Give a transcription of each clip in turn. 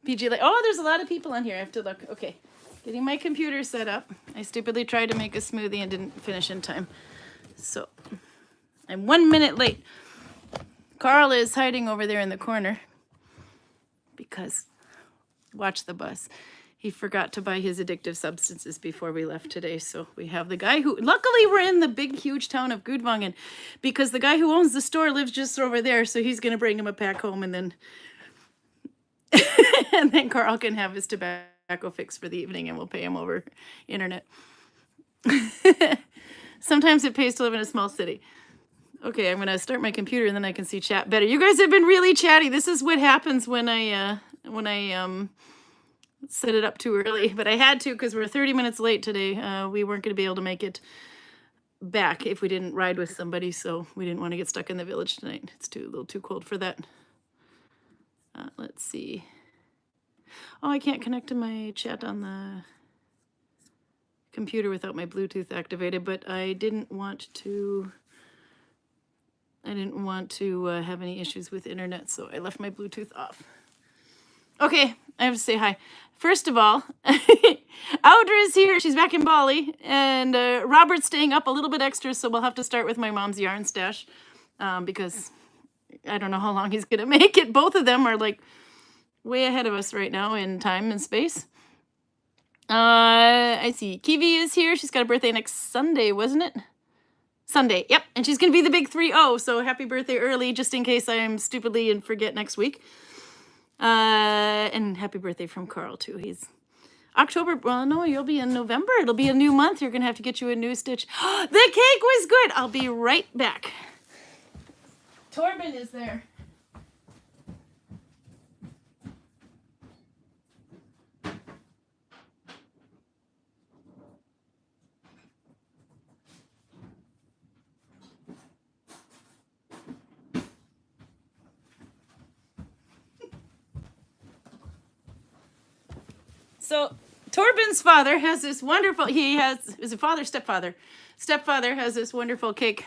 PG, like, oh, there's a lot of people on here. I have to look. Okay. Getting my computer set up. I stupidly tried to make a smoothie and didn't finish in time. So I'm 1 minute late. Karl is hiding over there in the corner because, watch the bus. He forgot to buy his addictive substances before we left today. So we have the guy who, luckily we're in the big, huge town of Gudvangen because the guy who owns the store lives just over there. So he's going to bring him a pack home and then, and then Karl can have his tobacco fix for the evening and we'll pay him over internet. Sometimes it pays to live in a small city. Okay, I'm going to start my computer and then I can see chat better. You guys have been really chatty. This is what happens when I set it up too early, but I had to because we're 30 minutes late today. We weren't going to be able to make it back if we didn't ride with somebody, so we didn't want to get stuck in the village tonight. It's a little too cold for that. Let's see. Oh, I can't connect to my chat on the computer without my Bluetooth activated, but I didn't want to have any issues with internet, so I left my Bluetooth off. Okay, I have to say hi. First of all, Audra is here. She's back in Bali. And Robert's staying up a little bit extra, so we'll have to start with my mom's yarn stash because I don't know how long he's going to make it. Both of them are like way ahead of us right now in time and space. I see Kiwi is here. She's got a birthday next Sunday, wasn't it? Sunday, yep. And she's going to be the big 3-0, so happy birthday early, just in case I am stupidly and forget next week. And happy birthday from Karl too. He's October. Well, no, you'll be in November. It'll be a new month. You're going to have to get you a new stitch. The cake was good. I'll be right back. Torben is there. So Torben's father has this wonderful, is a stepfather has this wonderful cake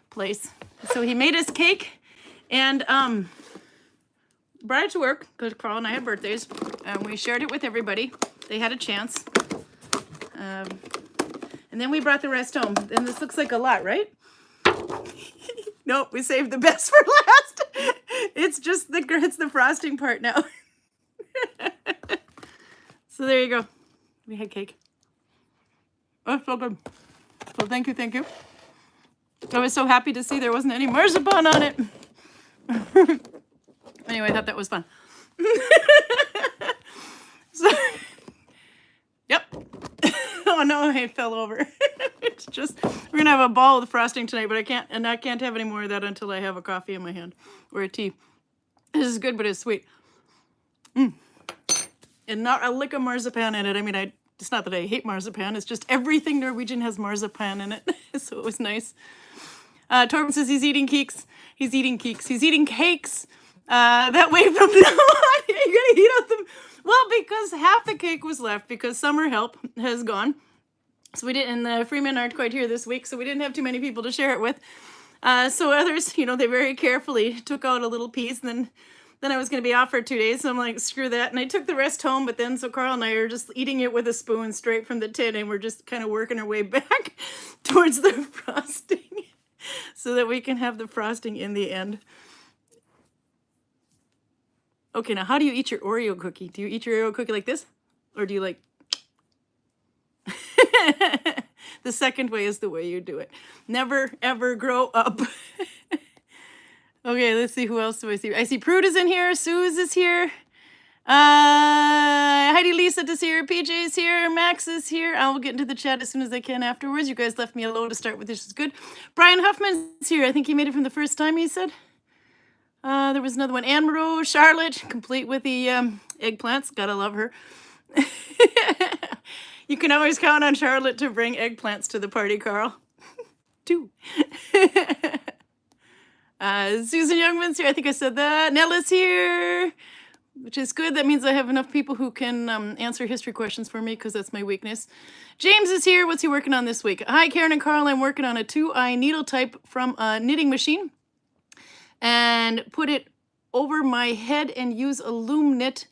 place. So he made us cake and brought it to work because Karl and I had birthdays and we shared it with everybody. They had a chance. And then we brought the rest home. And this looks like a lot, right? Nope, we saved the best for last. It's just the frosting part now. So there you go. We had cake. Oh, so good. So thank you. I was so happy to see there wasn't any marzipan on it. Anyway, I thought that was fun. So, yep. Oh no, I fell over. It's just, we're gonna have a ball with frosting tonight, but I can't have any more of that until I have a coffee in my hand or a tea. This is good, but it's sweet. And not a lick of marzipan in it. I mean, it's not that I hate marzipan. It's just everything Norwegian has marzipan in it. So it was nice. Torben says he's eating cakes. He's eating cakes. That way from now on, you're going to eat out them. Well, because half the cake was left because summer help has gone. So we didn't, and the Freemen aren't quite here this week, so we didn't have too many people to share it with. So others, they very carefully took out a little piece, and then I was going to be off for 2 days, so I'm like, screw that. And I took the rest home, but then so Karl and I are just eating it with a spoon straight from the tin, and we're just kind of working our way back towards the frosting so that we can have the frosting in the end. Okay, now how do you eat your Oreo cookie? Do you eat your Oreo cookie like this? Or do you like... The second way is the way you do it. Never, ever grow up. Okay, let's see. Who else do I see? I see Prude is in here. Suze is here. Heidi Lisa is here. PJ is here. Max is here. I will get into the chat as soon as I can afterwards. You guys left me alone to start with. This is good. Brian Huffman is here. I think he made it from the first time, he said. There was another one. Anne Moreau, Charlotte, complete with the eggplants. Gotta love her. You can always count on Charlotte to bring eggplants to the party, Karl. 2. Susan Youngman's here. I think I said that. Nella's here, which is good. That means I have enough people who can answer history questions for me because that's my weakness. James is here. What's he working on this week? Hi, Karen and Karl. I'm working on a 2-eye needle type from a knitting machine and put it over my head and use a loom knit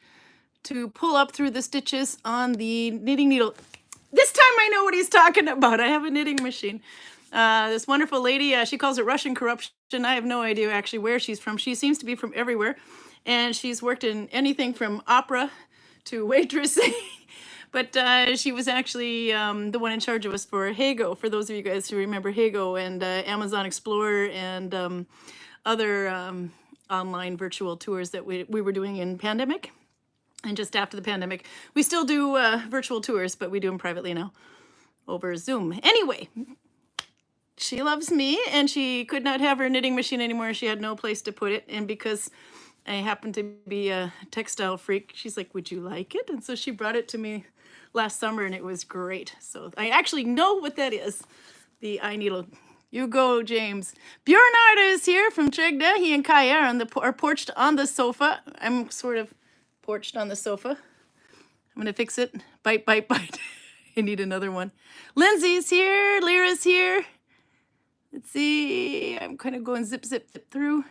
to pull up through the stitches on the knitting needle. This time I know what he's talking about. I have a knitting machine. This wonderful lady, she calls it Russian corruption. I have no idea actually where she's from. She seems to be from everywhere. And she's worked in anything from opera to waitressing. But she was actually the one in charge of us for Hago, for those of you guys who remember Hago and Amazon Explorer and other online virtual tours that we were doing in pandemic. And just after the pandemic, we still do virtual tours, but we do them privately now over Zoom. Anyway, she loves me, and she could not have her knitting machine anymore. She had no place to put it. And because I happen to be a textile freak, she's like, would you like it? And so she brought it to me last summer, and it was great. So I actually know what that is, the eye needle. You go, James. Bjornard is here from Tregda. He and Karin are porched on the sofa. I'm sort of porched on the sofa. I'm going to fix it. Bite, bite, bite. I need another one. Lindsay's here. Lyra's here. Let's see. I'm kind of going zip, zip, zip through.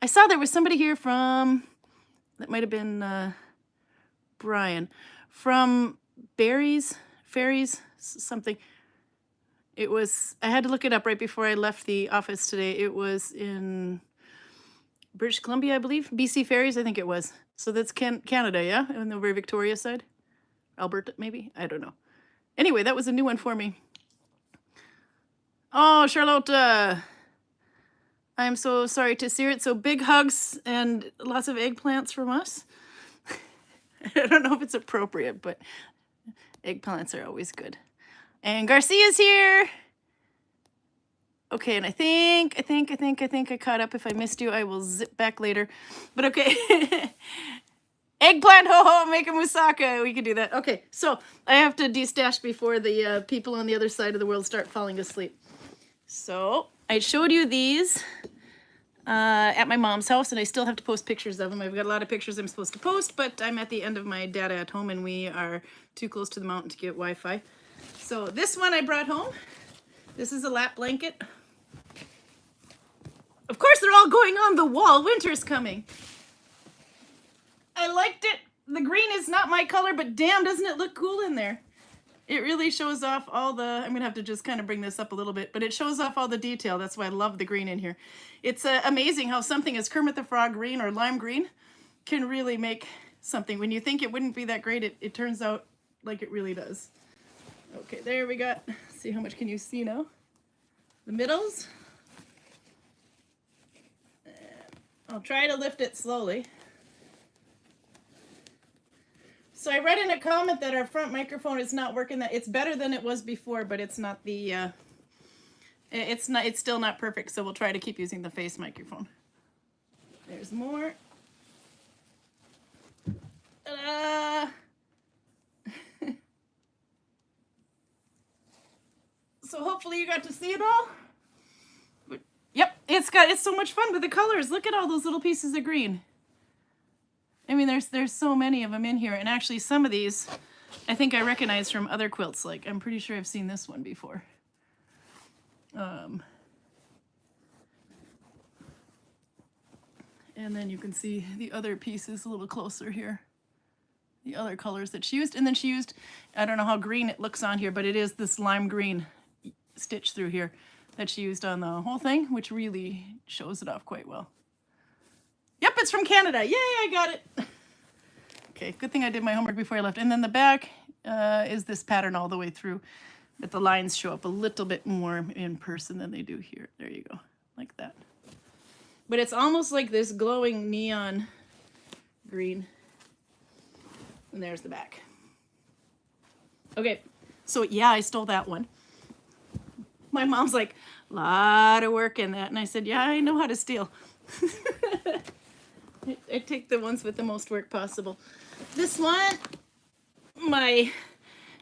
I saw there was somebody here from, that might have been Brian, from Fairies, something. It was, I had to look it up right before I left the office today. It was in British Columbia, I believe. BC Fairies, I think it was. So that's Canada, yeah? On the very Victoria side? Alberta, maybe? I don't know. Anyway, that was a new one for me. Oh, Charlotte, I'm so sorry to see it. So big hugs and lots of eggplants from us. I don't know if it's appropriate, but eggplants are always good. And Garcia's here. Okay, and I think I caught up. If I missed you, I will zip back later. But okay. Eggplant, ho-ho, make a moussaka. We can do that. Okay, so I have to de-stash before the people on the other side of the world start falling asleep. So I showed you these at my mom's house, and I still have to post pictures of them. I've got a lot of pictures I'm supposed to post, but I'm at the end of my data at home, and we are too close to the mountain to get Wi-Fi. So this one I brought home. This is a lap blanket. Of course, they're all going on the wall. Winter's coming. I liked it. The green is not my color, but damn, doesn't it look cool in there? It really shows off all the, I'm going to have to just kind of bring this up a little bit, but it shows off all the detail. That's why I love the green in here. It's amazing how something as Kermit the Frog green or lime green can really make something. When you think it wouldn't be that great, it turns out like it really does. Okay, there we got, see how much can you see now? The middles. I'll try to lift it slowly. So I read in a comment that our front microphone is not working. That it's better than it was before, but it's not the it's still not perfect. So we'll try to keep using the face microphone. There's more. Ta-da! So hopefully you got to see it all. Yep, it's so much fun with the colors. Look at all those little pieces of green. I mean, there's so many of them in here, and actually some of these I think I recognize from other quilts. Like, I'm pretty sure I've seen this one before. And then you can see the other pieces a little closer here. The other colors that she used. And then she used, I don't know how green it looks on here, but it is this lime green stitch through here that she used on the whole thing, which really shows it off quite well. Yep, it's from Canada. Yay, I got it. Okay, good thing I did my homework before I left. And then the back is this pattern all the way through, but the lines show up a little bit more in person than they do here. There you go, like that. But it's almost like this glowing neon green. And there's the back. Okay, so yeah, I stole that one. My mom's like, a lot of work in that. And I said, yeah, I know how to steal. I take the ones with the most work possible. This one, my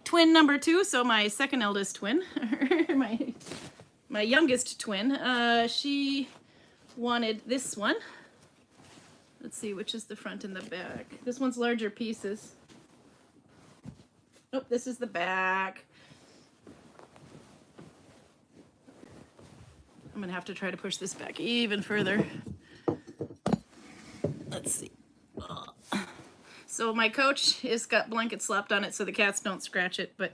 twin number 2, so my second eldest twin, my youngest twin, she wanted this one. Let's see, which is the front and the back. This one's larger pieces. Oh, this is the back. I'm gonna have to try to push this back even further. Let's see. So my couch has got blankets slapped on it so the cats don't scratch it, but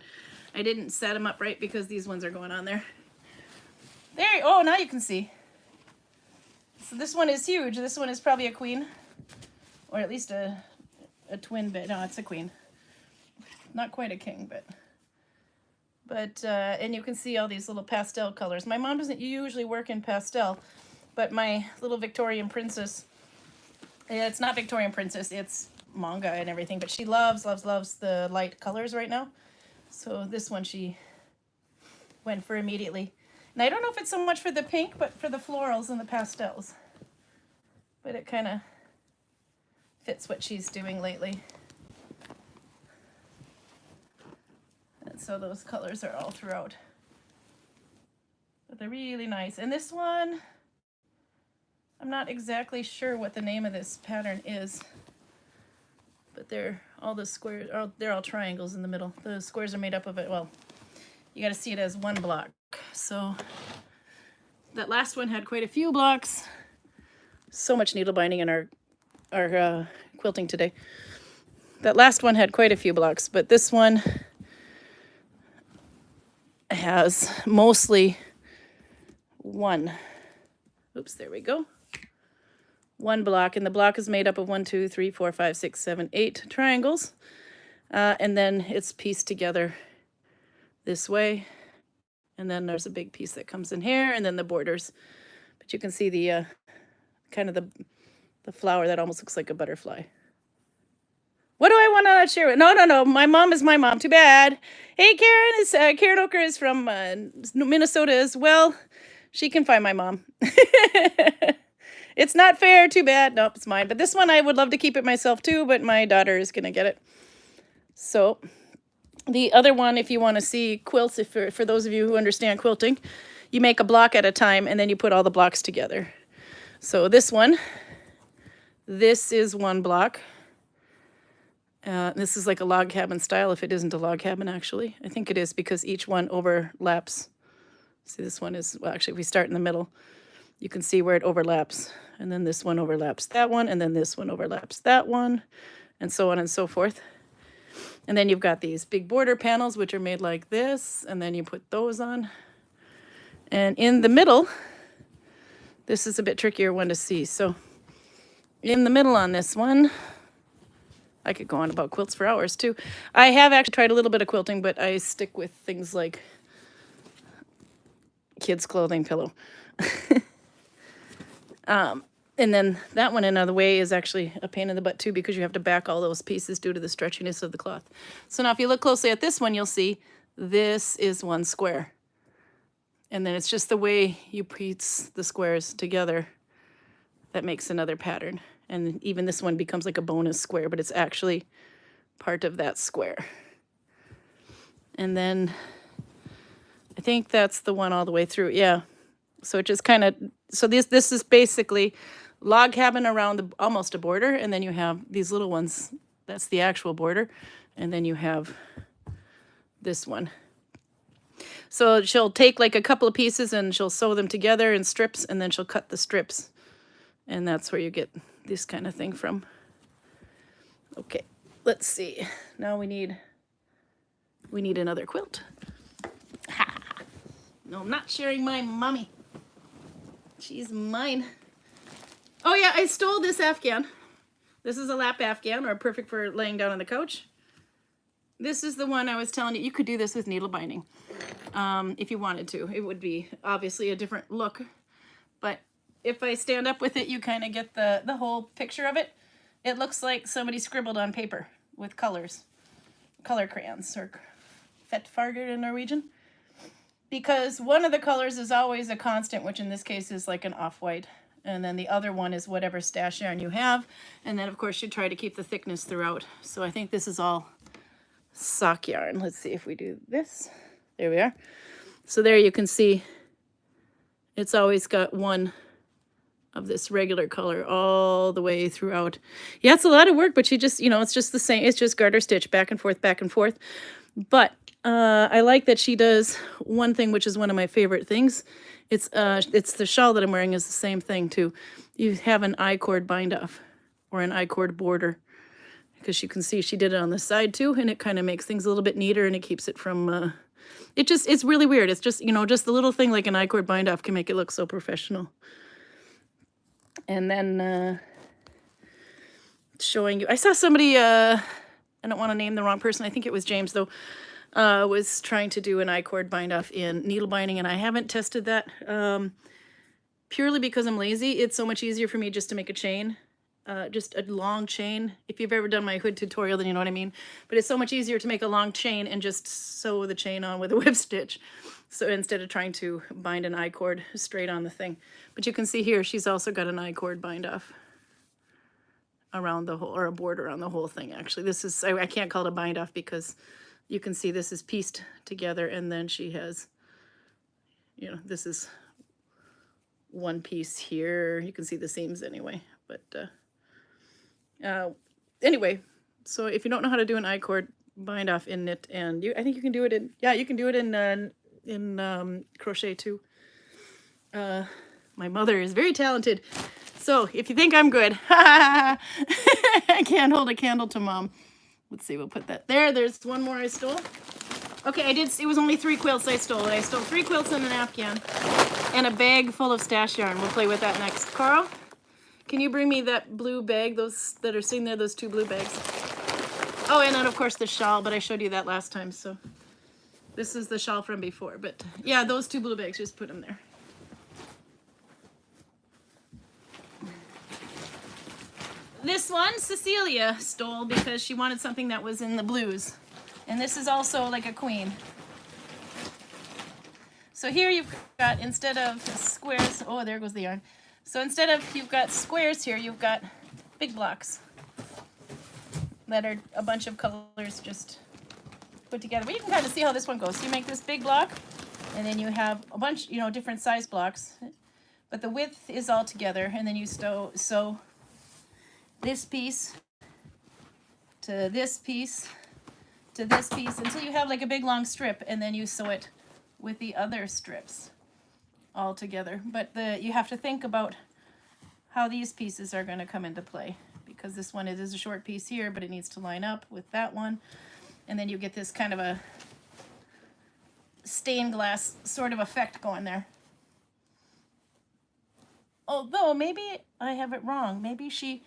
I didn't set them up right because these ones are going on there. There, oh, now you can see. So this one is huge. This one is probably a queen, or at least a twin bed. No, it's a queen. Not quite a king, but and you can see all these little pastel colors. My mom doesn't usually work in pastel, but my little Victorian princess, yeah, it's not Victorian princess, it's manga and everything, but she loves the light colors right now. So this one she went for immediately. And I don't know if it's so much for the pink, but for the florals and the pastels. But it kind of fits what she's doing lately. And so those colors are all throughout. But they're really nice. And this one, I'm not exactly sure what the name of this pattern is. But they're all the squares, they're all triangles in the middle. The squares are made up of it. Well, you got to see it as one block. So that last one had quite a few blocks. So much needle binding in our quilting today. That last one had quite a few blocks, but this one has mostly one. Oops, there we go. One block, and the block is made up of 1, 2, 3, 4, 5, 6, 7, 8 triangles, and then it's pieced together this way, and then there's a big piece that comes in here, and then the borders. But you can see the kind of the flower that almost looks like a butterfly. What do I want to share with? No. My mom is my mom. Too bad. Hey, Karin Oker is from Minnesota as well. She can find my mom. It's not fair. Too bad. Nope, it's mine. But this one, I would love to keep it myself too, but my daughter is going to get it. So the other one, if you want to see quilts, for those of you who understand quilting, you make a block at a time and then you put all the blocks together. So this one, this is one block. This is like a log cabin style, if it isn't a log cabin, actually. I think it is because each one overlaps. See, this one is, well, actually, if we start in the middle, you can see where it overlaps. And then this one overlaps that one, and then this one overlaps that one, and so on and so forth. And then you've got these big border panels, which are made like this, and then you put those on. And in the middle, this is a bit trickier one to see. So in the middle on this one, I could go on about quilts for hours too. I have actually tried a little bit of quilting, but I stick with things like kids' clothing, pillow. And then that one another way is actually a pain in the butt too, because you have to back all those pieces due to the stretchiness of the cloth. So now if you look closely at this one, you'll see this is one square. And then it's just the way you piece the squares together that makes another pattern. And even this one becomes like a bonus square, but it's actually part of that square. And then I think that's the one all the way through. Yeah. So it just kind of, so this is basically log cabin around almost a border, and then you have these little ones. That's the actual border. And then you have this one. So she'll take like a couple of pieces and she'll sew them together in strips, and then she'll cut the strips. And that's where you get this kind of thing from. Okay, let's see. Now we need another quilt. Ha! No, I'm not sharing my mommy. She's mine. Oh yeah, I stole this Afghan. This is a lap Afghan, or perfect for laying down on the couch. This is the one I was telling you. You could do this with needle binding if you wanted to. It would be obviously a different look, but if I stand up with it, you kind of get the whole picture of it. It looks like somebody scribbled on paper with colors, color crayons, or fettfarger in Norwegian. Because one of the colors is always a constant, which in this case is like an off-white. And then the other one is whatever stash yarn you have. And then, of course, you try to keep the thickness throughout. So I think this is all sock yarn. Let's see if we do this. There we are. So there you can see it's always got one of this regular color all the way throughout. Yeah, it's a lot of work, but you just, it's just the same. It's just garter stitch back and forth, back and forth. But I like that she does one thing, which is one of my favorite things. It's the shawl that I'm wearing is the same thing too. You have an I-cord bind off or an I-cord border. because you can see she did it on the side too, and it kind of makes things a little bit neater, and it keeps it from, it's really weird. It's just, you know, just the little thing like an I-cord bind off can make it look so professional. And then showing you, I saw somebody, I don't want to name the wrong person, I think it was James though, was trying to do an I-cord bind off in needle binding, and I haven't tested that purely because I'm lazy. It's so much easier for me just to make a chain. Just a long chain. If you've ever done my hood tutorial, then you know what I mean. But it's so much easier to make a long chain and just sew the chain on with a whip stitch. So instead of trying to bind an I-cord straight on the thing. But you can see here, she's also got an I-cord bind off around the whole, or a border on the whole thing actually. This is, I can't call it a bind off because you can see this is pieced together, and then she has, you know, this is one piece here. You can see the seams anyway, but anyway, so if you don't know how to do an I-cord bind off in knit, and I think you can do it in, yeah, you can do it in crochet too. My mother is very talented, so if you think I'm good, I can't hold a candle to mom. Let's see, we'll put that there. There's one more I stole. Okay, it was only 3 quilts I stole. I stole 3 quilts and an Afghan and a bag full of stash yarn. We'll play with that next. Carl, can you bring me that blue bag, those that are sitting there, those 2 blue bags? Oh, and then of course the shawl, but I showed you that last time, so this is the shawl from before. But yeah, those 2 blue bags, just put them there. This one Cecilia stole because she wanted something that was in the blues. And this is also like a queen. So here you've got, instead of squares, oh, there goes the yarn. So instead of, you've got squares here, you've got big blocks that are a bunch of colors just put together. But you can kind of see how this one goes. So you make this big block, and then you have a bunch, you know, different size blocks. But the width is all together, and then you sew this piece to this piece to this piece until you have like a big long strip, and then you sew it with the other strips all together. But you have to think about how these pieces are going to come into play, because this one is a short piece here, but it needs to line up with that one, and then you get this kind of a stained glass sort of effect going there. Although maybe I have it wrong. Maybe she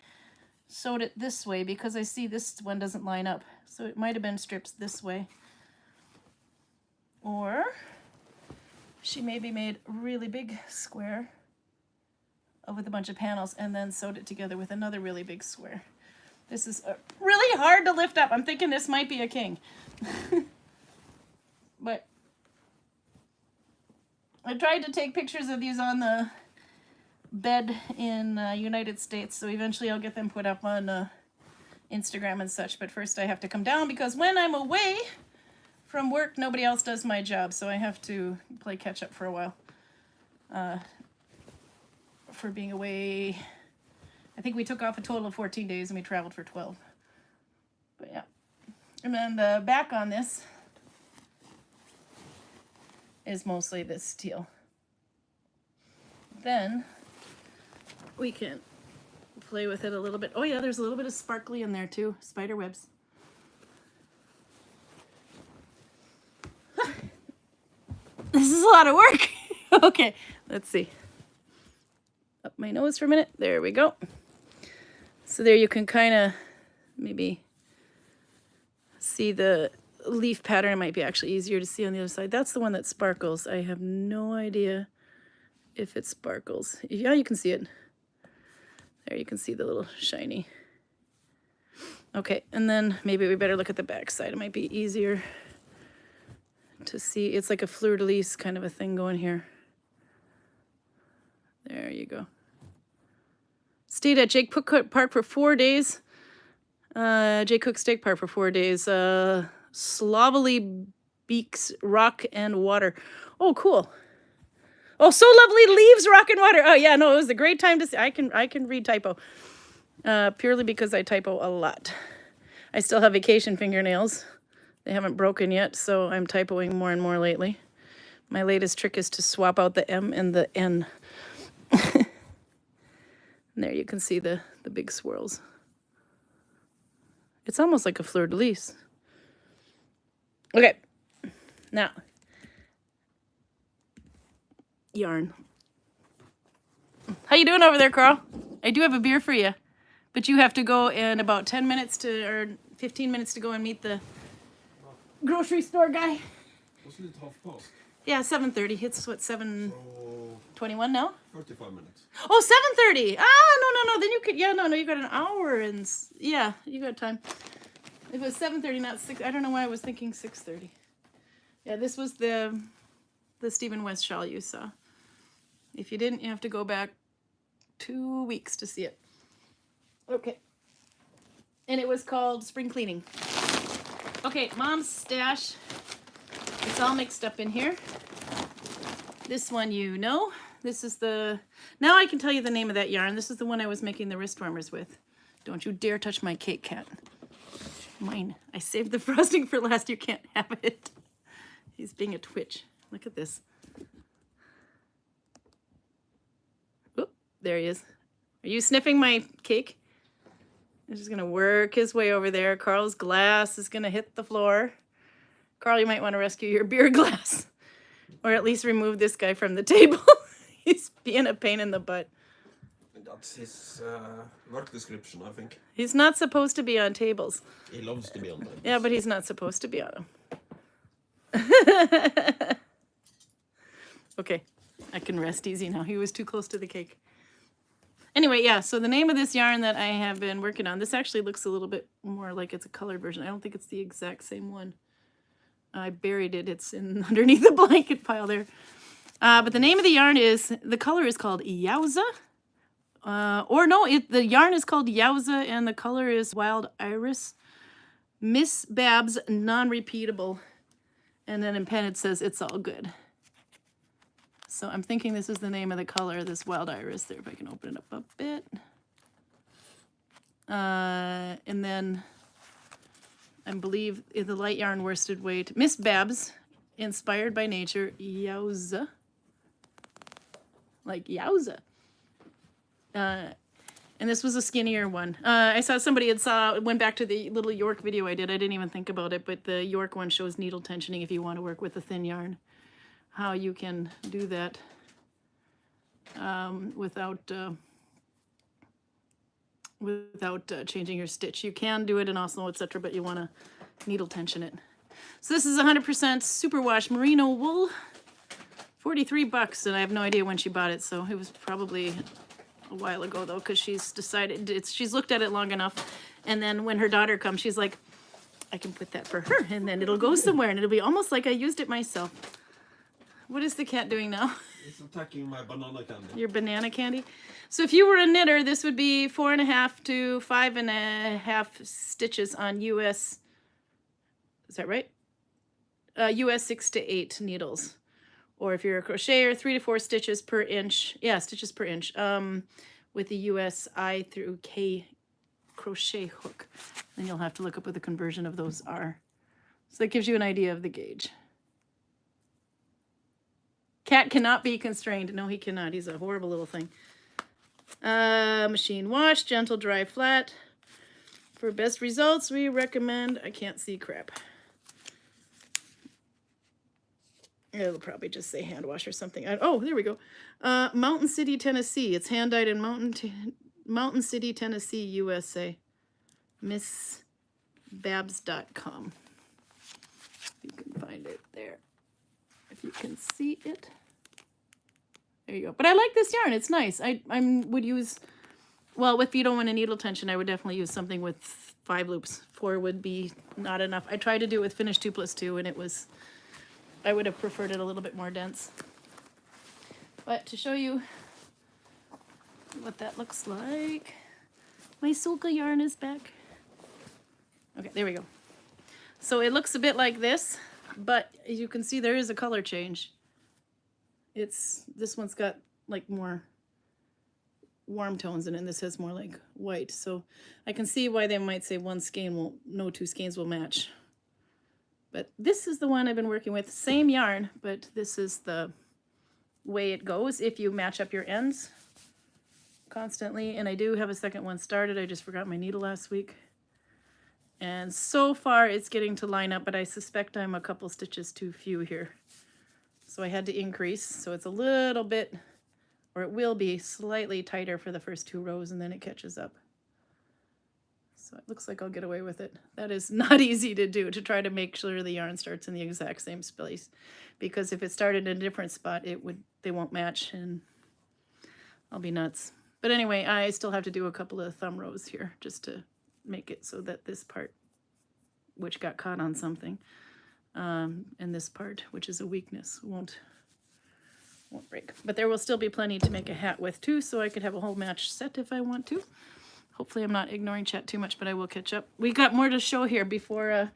sewed it this way, because I see this one doesn't line up. So it might have been strips this way. Or she maybe made a really big square with a bunch of panels and then sewed it together with another really big square. This is really hard to lift up. I'm thinking this might be a king. But I tried to take pictures of these on the bed in United States, so eventually I'll get them put up on Instagram and such. But first I have to come down, because when I'm away from work, nobody else does my job, so I have to play catch up for a while. For being away, I think we took off a total of 14 days and we traveled for 12. But yeah. And then the back on this is mostly this teal. Then we can play with it a little bit. Oh yeah, there's a little bit of sparkly in there too. Spider webs. This is a lot of work. Okay, let's see. Up my nose for a minute. There we go. So there you can kind of maybe see the leaf pattern. It might be actually easier to see on the other side. That's the one that sparkles. I have no idea if it sparkles. Yeah, you can see it. There you can see the little shiny. Okay, and then maybe we better look at the back side. It might be easier to see. It's like a fleur-de-lis kind of a thing going here. There you go. Stayed at Jake Cook Park for 4 days. Jake Cook Steak Park for 4 days. Slovenly Beaks, Rock and Water. Oh, cool. Oh, so lovely. Leaves, rock and water. Oh yeah, no, it was a great time to see. I can read typo. Purely because I typo a lot. I still have vacation fingernails. They haven't broken yet, so I'm typoing more and more lately. My latest trick is to swap out the M and the N. And there you can see the big swirls. It's almost like a fleur-de-lis. Okay, now, yarn. How you doing over there, Karl? I do have a beer for you, but you have to go in about 10 minutes to, or 15 minutes to go and meet the grocery store guy. Wasn't it half past? Yeah, 7:30. It's what, 7:21 now? 35 minutes. Oh, 7:30. Ah, no. Then you could, yeah, no, you got an hour and, yeah, you got time. It was 7:30, not 6. I don't know why I was thinking 6:30. Yeah, this was the Stephen West shawl you saw. If you didn't, you have to go back 2 weeks to see it. Okay. And it was called Spring Cleaning. Okay, Mom's stash. It's all mixed up in here. This one you know. This is the... Now I can tell you the name of that yarn. This is the one I was making the wrist warmers with. Don't you dare touch my cake, cat. Mine. I saved the frosting for last. You can't have it. He's being a twitch. Look at this. Oop, there he is. Are you sniffing my cake? He's just going to work his way over there. Karl's glass is going to hit the floor. Karl, you might want to rescue your beer glass. Or at least remove this guy from the table. He's being a pain in the butt. That's his work description, I think. He's not supposed to be on tables. He loves to be on tables. Yeah, but he's not supposed to be on them. Okay, I can rest easy now. He was too close to the cake. Anyway, yeah, so the name of this yarn that I have been working on, this actually looks a little bit more like it's a colored version. I don't think it's the exact same one. I buried it. It's in underneath the blanket pile there. But the name of the yarn is, the color is called Yowza. The yarn is called Yowza and the color is Wild Iris. Miss Babs Non-Repeatable. And then in pen it says, it's all good. So I'm thinking this is the name of the color, this Wild Iris there, if I can open it up a bit. And then I believe the light yarn worsted weight, Miss Babs, inspired by nature, Yowza. Like Yowza. And this was a skinnier one. I saw somebody went back to the little York video I did. I didn't even think about it, but the York one shows needle tensioning if you want to work with a thin yarn. How you can do that without changing your stitch. You can do it in Oslo, etc., but you want to needle tension it. So this is 100% superwash merino wool, $43, and I have no idea when she bought it, so it was probably a while ago though, because she's decided she's looked at it long enough, and then when her daughter comes, she's like, I can put that for her, and then it'll go somewhere, and it'll be almost like I used it myself. What is the cat doing now? It's attacking my banana candy. Your banana candy? So if you were a knitter, this would be 4.5 to 5.5 stitches on US, is that right? US 6 to 8 needles. Or if you're a crocheter, 3 to 4 stitches per inch. Yeah, stitches per inch. With the US I through K crochet hook. Then you'll have to look up what the conversion of those are. So that gives you an idea of the gauge. Cat cannot be constrained. No, he cannot. He's a horrible little thing. Machine wash, gentle, dry, flat. For best results, we recommend, I can't see crap. It'll probably just say hand wash or something. Oh, there we go. Mountain City, Tennessee. It's hand dyed in Mountain City, Tennessee, USA. MissBabs.com. You can find it there. If you can see it. There you go. But I like this yarn. It's nice. I would use, well, if you don't want a needle tension, I would definitely use something with 5 loops. 4 would be not enough. I tried to do it with Finish 2+2, and it was, I would have preferred it a little bit more dense. But to show you what that looks like, my Sulka yarn is back. Okay, there we go. So it looks a bit like this, but as you can see, there is a color change. This one's got like more warm tones in it, and this has more like white. So I can see why they might say no 2 skeins will match. But this is the one I've been working with. Same yarn, but this is the way it goes if you match up your ends constantly. And I do have a second one started. I just forgot my needle last week. And so far it's getting to line up, but I suspect I'm a couple stitches too few here. So I had to increase. So it's a little bit, or it will be slightly tighter for the first 2 rows, and then it catches up. So it looks like I'll get away with it. That is not easy to do, to try to make sure the yarn starts in the exact same place. Because if it started in a different spot, they won't match, and I'll be nuts. But anyway, I still have to do a couple of thumb rows here just to make it so that this part, which got caught on something, and this part, which is a weakness, won't break. But there will still be plenty to make a hat with too, so I could have a whole match set if I want to. Hopefully I'm not ignoring chat too much, but I will catch up. We got more to show here before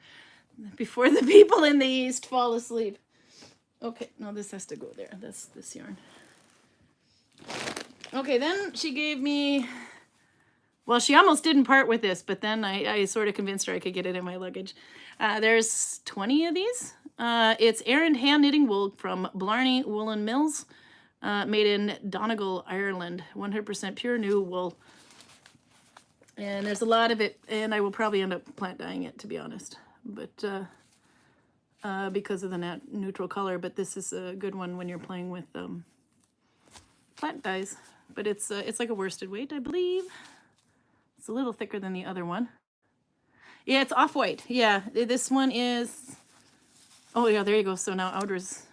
the people in the east fall asleep. Okay, no, this has to go there. That's this yarn. Okay, then she gave me, well, she almost didn't part with this, but then I sort of convinced her I could get it in my luggage. There's 20 of these. It's Aran hand knitting wool from Blarney Woolen Mills, made in Donegal, Ireland. 100% pure new wool. And there's a lot of it, and I will probably end up plant dyeing it, to be honest. But because of the neutral color, but this is a good one when you're playing with plant dyes. But it's like a worsted weight, I believe. It's a little thicker than the other one. Yeah, it's off-white. Yeah, this one is... Oh, yeah, there you go. So now Audra's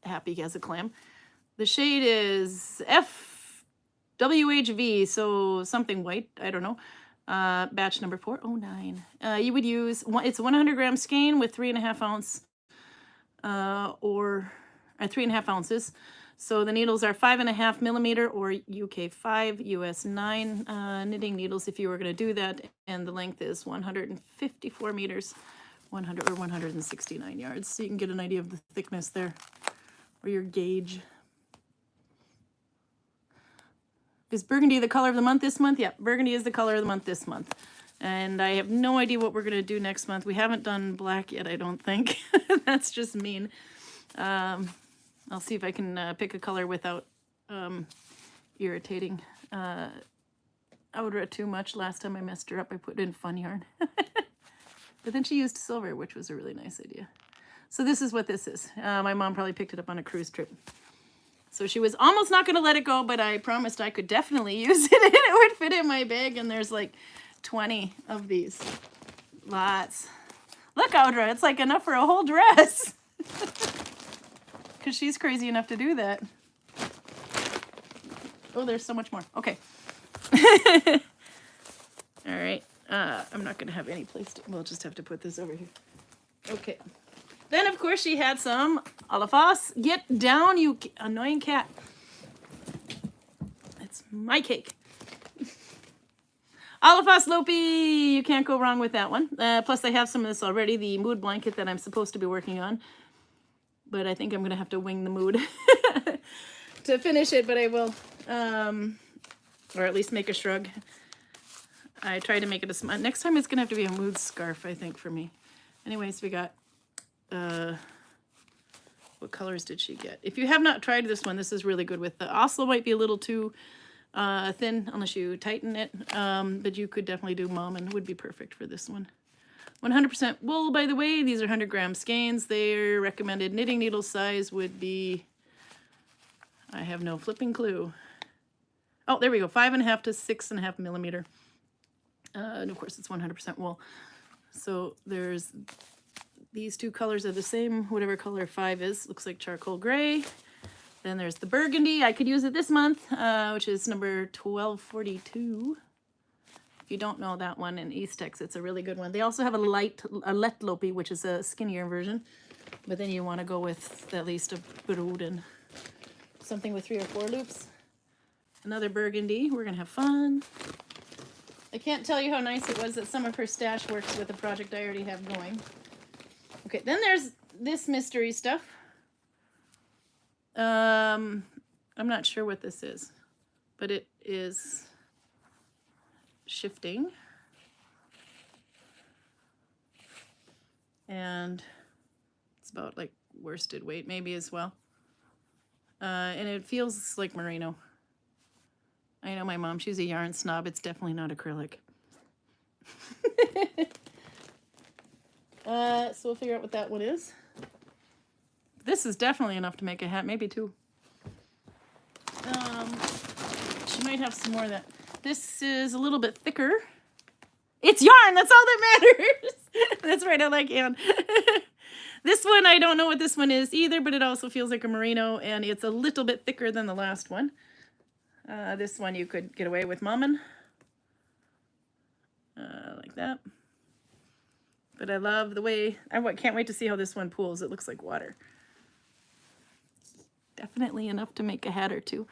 happy as a clam. The shade is FWHV, so something white. I don't know. Batch number 409. You would use... It's 100-gram skein with 3.5 ounce or 3.5 ounces. So the needles are 5.5 millimeter or UK 5, US 9 knitting needles if you were going to do that. And the length is 154 meters, 100 or 169 yards. So you can get an idea of the thickness there, or your gauge. Is Burgundy the color of the month this month? Yeah, Burgundy is the color of the month this month. And I have no idea what we're going to do next month. We haven't done black yet, I don't think. That's just mean. I'll see if I can pick a color without irritating Audra too much. Last time I messed her up, I put in fun yarn. But then she used silver, which was a really nice idea. So this is what this is. My mom probably picked it up on a cruise trip. So she was almost not going to let it go, but I promised I could definitely use it and it would fit in my bag. And there's like 20 of these. Lots. Look, Audra, it's like enough for a whole dress. Because she's crazy enough to do that. Oh, there's so much more. Okay. All right. I'm not going to have any place to... We'll just have to put this over here. Okay. Then, of course, she had some Olafas. Get down, you annoying cat. It's my cake. Olafas Lopi. You can't go wrong with that one. Plus, I have some of this already. The mood blanket that I'm supposed to be working on. But I think I'm going to have to wing the mood to finish it, but I will. Or at least make a shrug. I try to make it a... Next time it's going to have to be a mood scarf, I think, for me. Anyways, we got... what colors did she get? If you have not tried this one, this is really good with the Oslo. Might be a little too thin unless you tighten it. But you could definitely do Mom and would be perfect for this one. 100% wool, by the way. These are 100-gram skeins. Their recommended knitting needle size would be... I have no flipping clue. Oh, there we go. 5.5 to 6.5 millimeter. And of course, it's 100% wool. So there's... These two colors are the same, whatever color 5 is. Looks like charcoal gray. Then there's the burgundy. I could use it this month, which is number 1242. If you don't know that one in Eastex, it's a really good one. They also have a let lopi, which is a skinnier version. But then you want to go with at least a brood and something with 3 or 4 loops. Another burgundy. We're going to have fun. I can't tell you how nice it was that some of her stash works with a project I already have going. Okay, then there's this mystery stuff. I'm not sure what this is, but it is shifting. And it's about like worsted weight maybe as well. And it feels like merino. I know my mom, she's a yarn snob. It's definitely not acrylic. So we'll figure out what that one is. This is definitely enough to make a hat, maybe two. She might have some more of that. This is a little bit thicker. It's yarn, that's all that matters. That's right, I like yarn. This one, I don't know what this one is either, but it also feels like a merino, and it's a little bit thicker than the last one. This one you could get away with mumming. Like that. But I love the way, I can't wait to see how this one pools. It looks like water. Definitely enough to make a hat or two.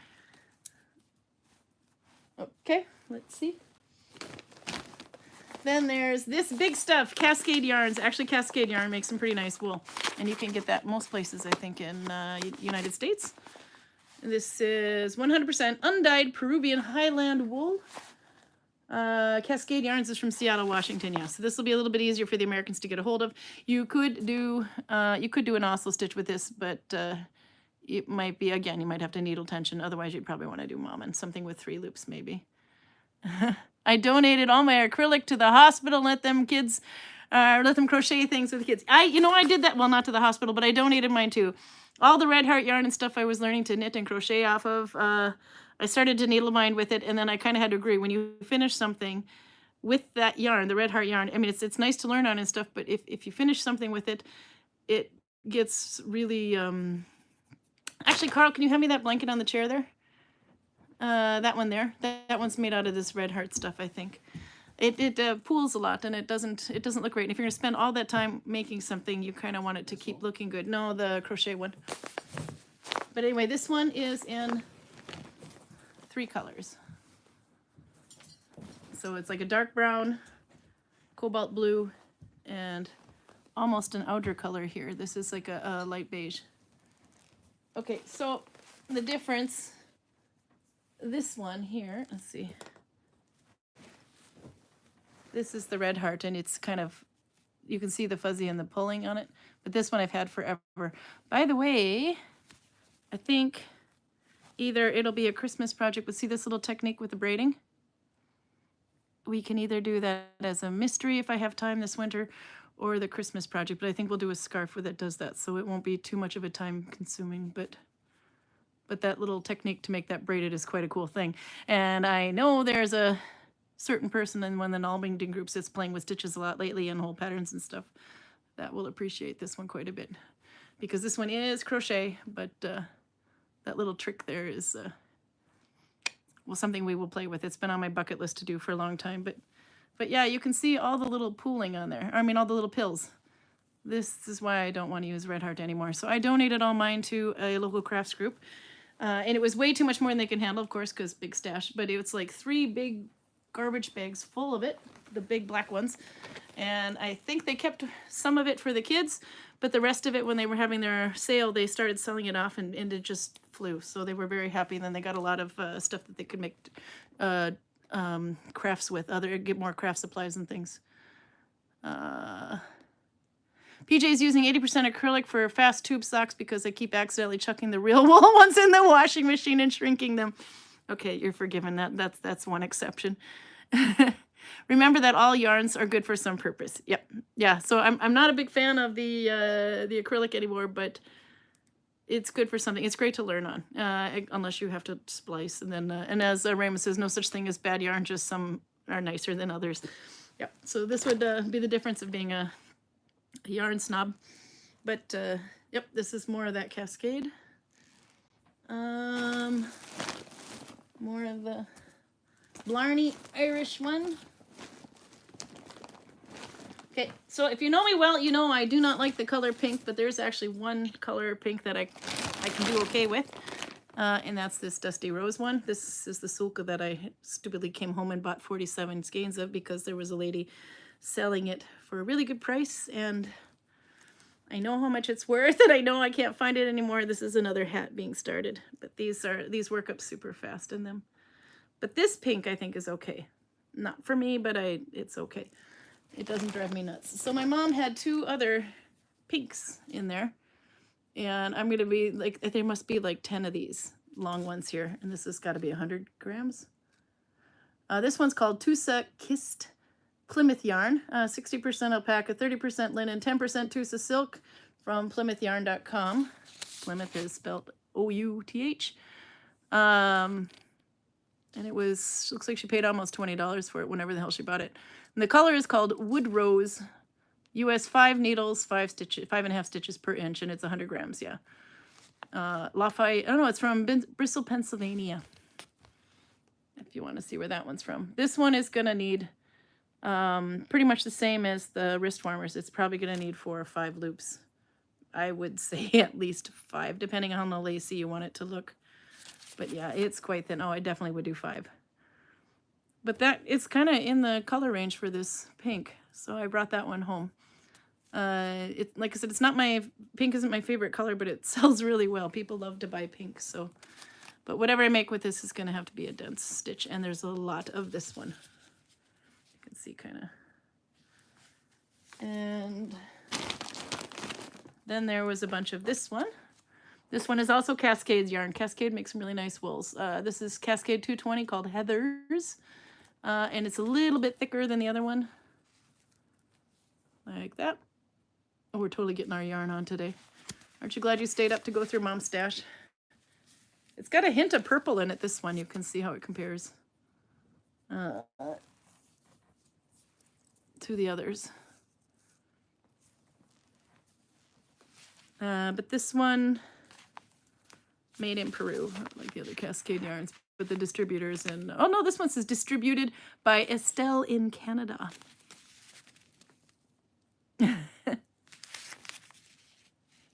Okay, let's see. Then there's this big stuff, Cascade Yarns. Actually, Cascade Yarn makes some pretty nice wool. And you can get that most places, I think, in United States. This is 100% undyed Peruvian Highland wool. Cascade Yarns is from Seattle, Washington. Yeah, so this will be a little bit easier for the Americans to get a hold of. You could do an Oslo stitch with this, but it might be, again, you might have to needle tension. Otherwise, you'd probably want to do Mommin, something with 3 loops maybe. I donated all my acrylic to the hospital. Let them crochet things with the kids. I did that. Well, not to the hospital, but I donated mine too. All the Red Heart yarn and stuff I was learning to knit and crochet off of. I started to needle mine with it, and then I kind of had to agree. When you finish something with that yarn, the Red Heart yarn, I mean, it's nice to learn on and stuff, but if you finish something with it, it gets really... Actually, Carl, can you hand me that blanket on the chair there? That one there. That one's made out of this Red Heart stuff, I think. It pools a lot, and it doesn't look great. And if you're going to spend all that time making something, you kind of want it to keep looking good. No, the crochet one. But anyway, this one is in 3 colors. So it's like a dark brown, cobalt blue, and almost an outer color here. This is like a light beige. Okay, so the difference, this one here, let's see. This is the Red Heart, and it's kind of, you can see the fuzzy and the pulling on it, but this one I've had forever. By the way, I think either it'll be a Christmas project, but see this little technique with the braiding? We can either do that as a mystery if I have time this winter, or the Christmas project, but I think we'll do a scarf that does that, so it won't be too much of a time consuming, but that little technique to make that braided is quite a cool thing. And I know there's a certain person in one of the Nalbinding groups that's playing with stitches a lot lately and whole patterns and stuff that will appreciate this one quite a bit, because this one is crochet, but that little trick there is well, something we will play with. It's been on my bucket list to do for a long time, but yeah, you can see all the little pooling on there. I mean, all the little pills. This is why I don't want to use Red Heart anymore. So I donated all mine to a local crafts group. And it was way too much more than they can handle, of course, because big stash. But it was like 3 big garbage bags full of it, the big black ones. And I think they kept some of it for the kids, but the rest of it, when they were having their sale, they started selling it off, and it just flew. So they were very happy. And then they got a lot of stuff that they could make crafts with, get more craft supplies and things. PJ's using 80% acrylic for fast tube socks because I keep accidentally chucking the real wool ones in the washing machine and shrinking them. Okay, you're forgiven. That's one exception. Remember that all yarns are good for some purpose. Yep. Yeah. So I'm not a big fan of the acrylic anymore, but it's good for something. It's great to learn on, unless you have to splice. And then and as Raymond says, no such thing as bad yarn. Just some are nicer than others. Yep. So this would be the difference of being a yarn snob. But yep, this is more of that Cascade. More of the Blarney Irish one. Okay, so if you know me well, you know I do not like the color pink, but there's actually one color pink that I can do okay with, and that's this Dusty Rose one. This is the sulka that I stupidly came home and bought 47 skeins of because there was a lady selling it for a really good price, and I know how much it's worth, and I know I can't find it anymore. This is another hat being started, but these work up super fast in them. But this pink I think is okay. Not for me, but it's okay. It doesn't drive me nuts. So my mom had 2 other pinks in there, and I'm gonna be like, there must be like 10 of these long ones here, and this has got to be 100 grams. This one's called Tusa Kissed Plymouth yarn, 60% alpaca, 30% linen, 10% Tusa silk from PlymouthYarn.com. Plymouth is spelled O-U-T-H. And it was, looks like she paid almost $20 for it, whenever the hell she bought it. And the color is called Wood Rose. US 5 needles, 5.5 stitches per inch, and it's 100 grams, yeah. Lafayette, I don't know, it's from Bristol, Pennsylvania. If you want to see where that one's from. This one is going to need pretty much the same as the wrist warmers. It's probably going to need 4 or 5 loops. I would say at least 5, depending on how lacy you want it to look. But yeah, it's quite thin. Oh, I definitely would do 5. But that, it's kind of in the color range for this pink. So I brought that one home. Like I said, it's not my, pink isn't my favorite color, but it sells really well. People love to buy pink, so. But whatever I make with this is going to have to be a dense stitch, and there's a lot of this one. You can see kind of. And then there was a bunch of this one. This one is also Cascade's yarn. Cascade makes some really nice wools. This is Cascade 220 called Heathers, and it's a little bit thicker than the other one. Like that. Oh, we're totally getting our yarn on today. Aren't you glad you stayed up to go through Mom's stash? It's got a hint of purple in it, this one. You can see how it compares to the others. But this one, made in Peru, like the other Cascade yarns. But the distributors in, oh no, this one says distributed by Estelle in Canada.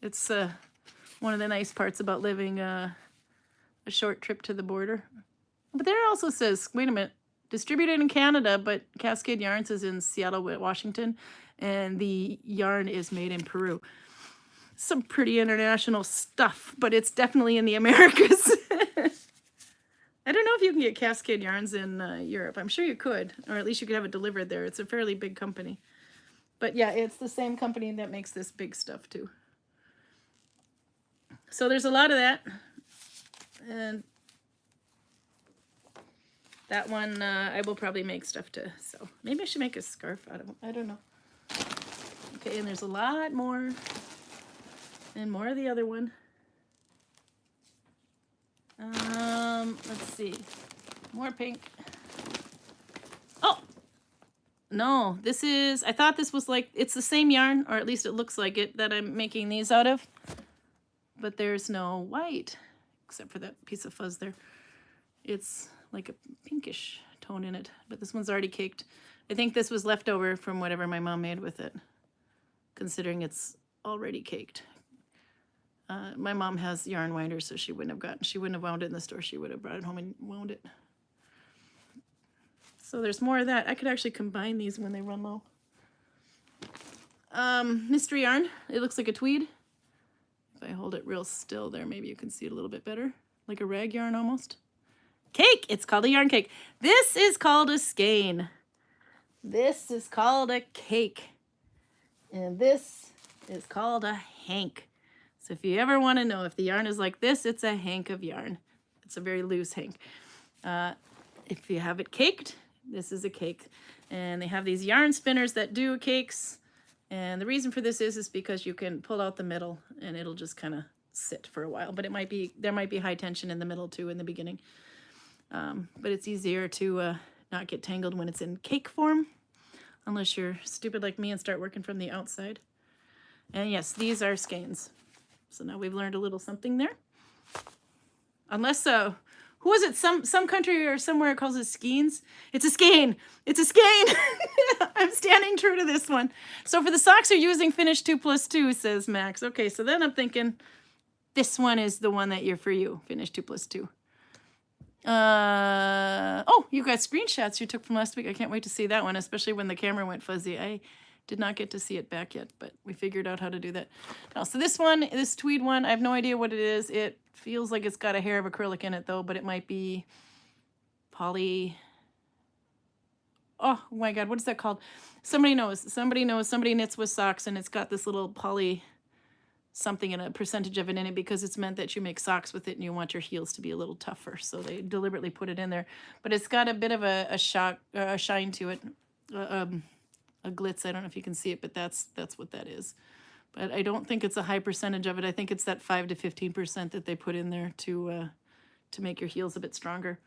It's one of the nice parts about living a short trip to the border. But there it also says, wait a minute, distributed in Canada, but Cascade Yarns is in Seattle, Washington, and the yarn is made in Peru. Some pretty international stuff, but it's definitely in the Americas. I don't know if you can get Cascade Yarns in Europe. I'm sure you could, or at least you could have it delivered there. It's a fairly big company. But yeah, it's the same company that makes this big stuff too. So there's a lot of that. And that one I will probably make stuff to sew. Maybe I should make a scarf out of them. I don't know. Okay, and there's a lot more. And more of the other one. Let's see. More pink. Oh! No, this is, I thought this was like, it's the same yarn, or at least it looks like it, that I'm making these out of. But there's no white, except for that piece of fuzz there. It's like a pinkish tone in it, but this one's already caked. I think this was leftover from whatever my mom made with it, considering it's already caked. My mom has yarn winders, so she wouldn't have wound it in the store. She would have brought it home and wound it. So there's more of that. I could actually combine these when they run low. Mystery yarn. It looks like a tweed. If I hold it real still there, maybe you can see it a little bit better. Like a rag yarn almost. Cake! It's called a yarn cake. This is called a skein. This is called a cake. And this is called a hank. So if you ever want to know if the yarn is like this, it's a hank of yarn. It's a very loose hank. If you have it caked, this is a cake. And they have these yarn spinners that do cakes. And the reason for this is because you can pull out the middle and it'll just kind of sit for a while. But it might be, there might be high tension in the middle too in the beginning. But it's easier to not get tangled when it's in cake form, unless you're stupid like me and start working from the outside. And yes, these are skeins. So now we've learned a little something there. Unless, who is it? Some country or somewhere calls it skeins. It's a skein. It's a skein. I'm standing true to this one. So for the socks, you're using finish 2+2, says Max. Okay, so then I'm thinking this one is the one that you're for you, finish 2+2. Oh, you got screenshots you took from last week. I can't wait to see that one, especially when the camera went fuzzy. I did not get to see it back yet, but we figured out how to do that. Now, so this one, this tweed one, I have no idea what it is. It feels like it's got a hair of acrylic in it though, but it might be poly. Oh my God, what is that called? Somebody knows. Somebody knows. Somebody knits with socks, and it's got this little poly something and a percentage of it in it because it's meant that you make socks with it and you want your heels to be a little tougher. So they deliberately put it in there, but it's got a bit of a shine to it. a glitz. I don't know if you can see it, but that's what that is. But I don't think it's a high percentage of it. I think it's that 5 to 15% that they put in there to make your heels a bit stronger.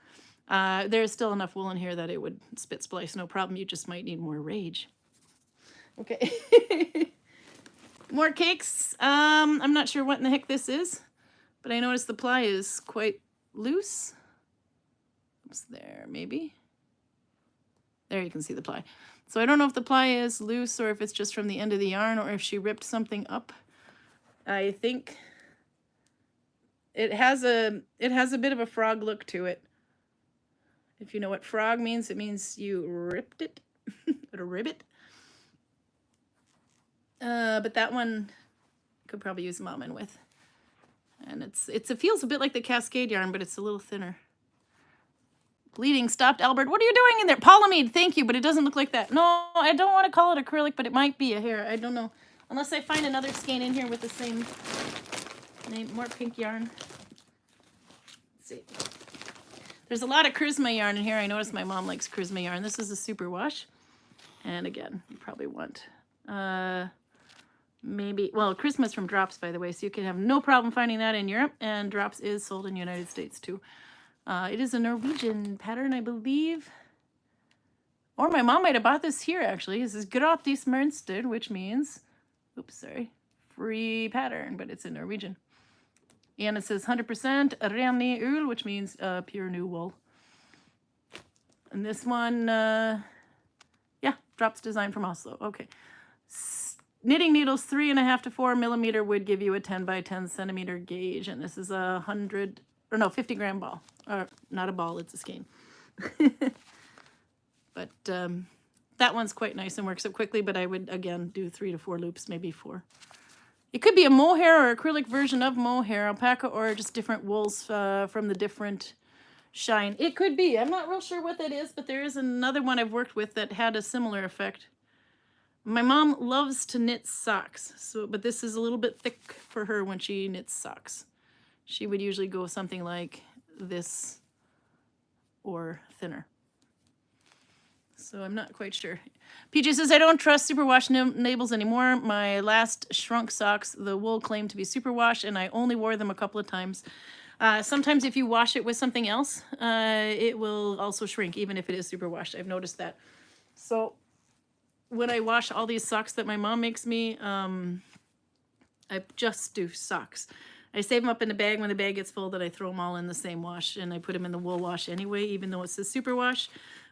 There's still enough wool in here that it would spit splice, no problem. You just might need more rage. Okay. More cakes. I'm not sure what in the heck this is, but I noticed the ply is quite loose. Oops, there, maybe. There you can see the ply. So I don't know if the ply is loose or if it's just from the end of the yarn or if she ripped something up. I think it has a bit of a frog look to it. If you know what frog means, it means you ripped it. A ribbit. But that one could probably use momming with. And it feels a bit like the Cascade yarn, but it's a little thinner. Bleeding stopped, Albert. What are you doing in there? Polyamide, thank you, but it doesn't look like that. No, I don't want to call it acrylic, but it might be a hair. I don't know. Unless I find another skein in here with the same name. More pink yarn. Let's see. There's a lot of Charisma yarn in here. I noticed my mom likes Charisma yarn. This is a superwash. And again, you probably want maybe, well, Charisma's from Drops, by the way, so you can have no problem finding that in Europe. And Drops is sold in the United States, too. It is a Norwegian pattern, I believe. Or my mom might have bought this here, actually. This is gratis mønster, which means, oops, sorry, free pattern, but it's in Norwegian. And it says 100% renny ull, which means pure new wool. And this one, yeah, Drops design from Oslo. Okay. Knitting needles 3.5 to 4 millimeter would give you a 10 by 10 centimeter gauge. And this is a 50 gram ball. Or not a ball, it's a skein. But that one's quite nice and works up quickly, but I would, again, do 3 to 4 loops, maybe 4. It could be a mohair or acrylic version of mohair, alpaca, or just different wools from the different shine. It could be. I'm not real sure what that is, but there is another one I've worked with that had a similar effect. My mom loves to knit socks, but this is a little bit thick for her when she knits socks. She would usually go something like this or thinner. So I'm not quite sure. PJ says, I don't trust superwash labels anymore. My last shrunk socks, the wool claimed to be superwash, and I only wore them a couple of times. Sometimes if you wash it with something else, it will also shrink, even if it is superwashed. I've noticed that. So when I wash all these socks that my mom makes me, I just do socks. I save them up in a bag. When the bag gets full, then I throw them all in the same wash, and I put them in the wool wash anyway, even though it says superwash.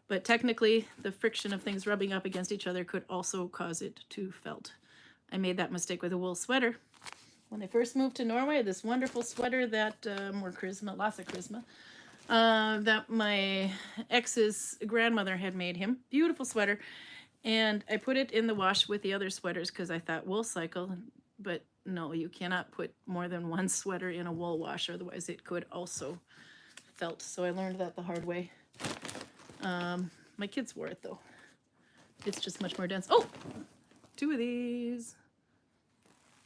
But technically, the friction of things rubbing up against each other could also cause it to felt. I made that mistake with a wool sweater. When I first moved to Norway, this wonderful sweater that, more charisma, lots of charisma, that my ex's grandmother had made him. Beautiful sweater. And I put it in the wash with the other sweaters because I thought wool cycle, but no, you cannot put more than one sweater in a wool wash, otherwise it could also felt. So I learned that the hard way. My kids wore it though. It's just much more dense. Oh, 2 of these.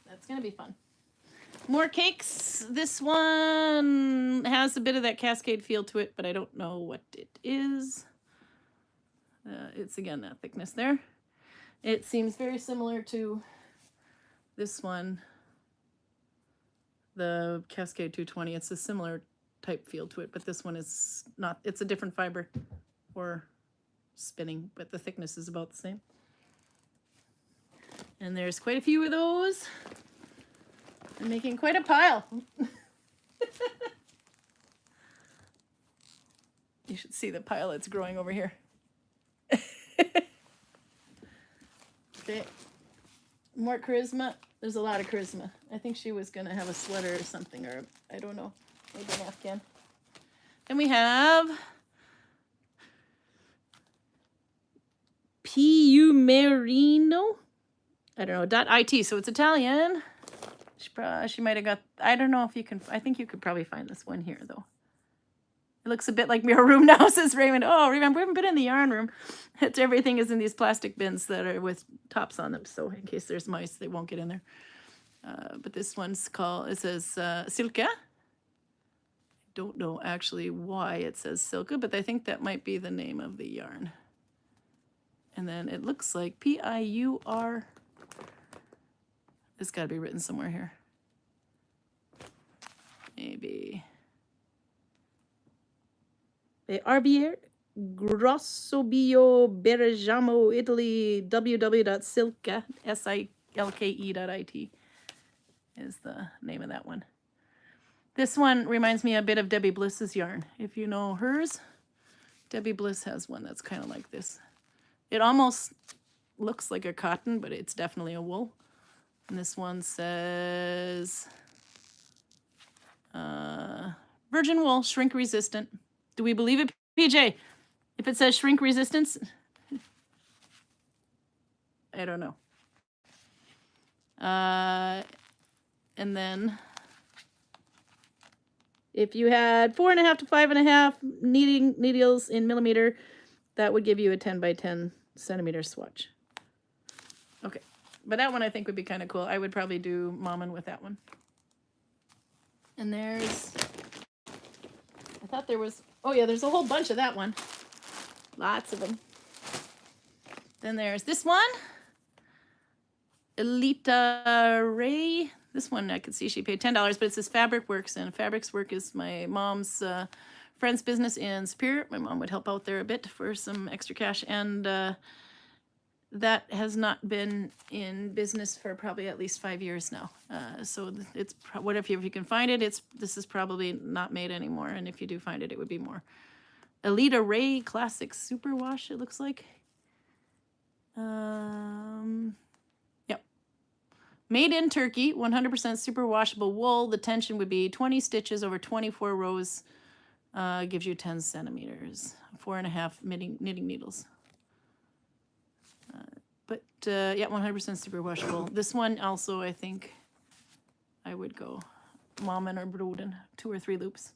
That's gonna be fun. More cakes. This one has a bit of that Cascade feel to it, but I don't know what it is. It's again that thickness there. It seems very similar to this one, the Cascade 220. It's a similar type feel to it, but this one is not. It's a different fiber or spinning, but the thickness is about the same. And there's quite a few of those. I'm making quite a pile. You should see the pile that's growing over here. Okay. More charisma. There's a lot of charisma. I think she was going to have a sweater or something, or I don't know, maybe an Afghan. Then we have Piumerino. I don't know, .it, so it's Italian. She might have got, I don't know if you can, I think you could probably find this one here, though. It looks a bit like Mirror Room now, says Raymond. Oh, remember, we haven't been in the yarn room. It's, everything is in these plastic bins that are with tops on them, so in case there's mice, they won't get in there. But this one's called, it says Silke. Don't know actually why it says Silke, but I think that might be the name of the yarn. And then it looks like P-I-U-R. It's got to be written somewhere here. Maybe. Arbier Grossobio Bergamo, Italy, www.silke, silke.it is the name of that one. This one reminds me a bit of Debbie Bliss's yarn. If you know hers, Debbie Bliss has one that's kind of like this. It almost looks like a cotton, but it's definitely a wool. And this one says virgin wool, shrink resistant. Do we believe it, PJ? If it says shrink resistance, I don't know. And then if you had 4.5 to 5.5 needles in millimeter, that would give you a 10 by 10 centimeter swatch. Okay, but that one I think would be kind of cool. I would probably do Mommin with that one. And there's, I thought there was, oh yeah, there's a whole bunch of that one. Lots of them. Then there's this one. Elita Ray. This one I could see she paid $10, but it says Fabric Works, and Fabrics Work is my mom's friend's business in Superior. My mom would help out there a bit for some extra cash, and that has not been in business for probably at least 5 years now. So it's what if you can find it? This is probably not made anymore, and if you do find it, it would be more. Elita Ray Classic Superwash. It looks like. Yep. Made in Turkey, 100% super washable wool. The tension would be 20 stitches over 24 rows. Gives you 10 centimeters. 4.5 knitting needles. Yeah, 100% super washable. This one also, I think, I would go Mommin or Broden. 2 or 3 loops.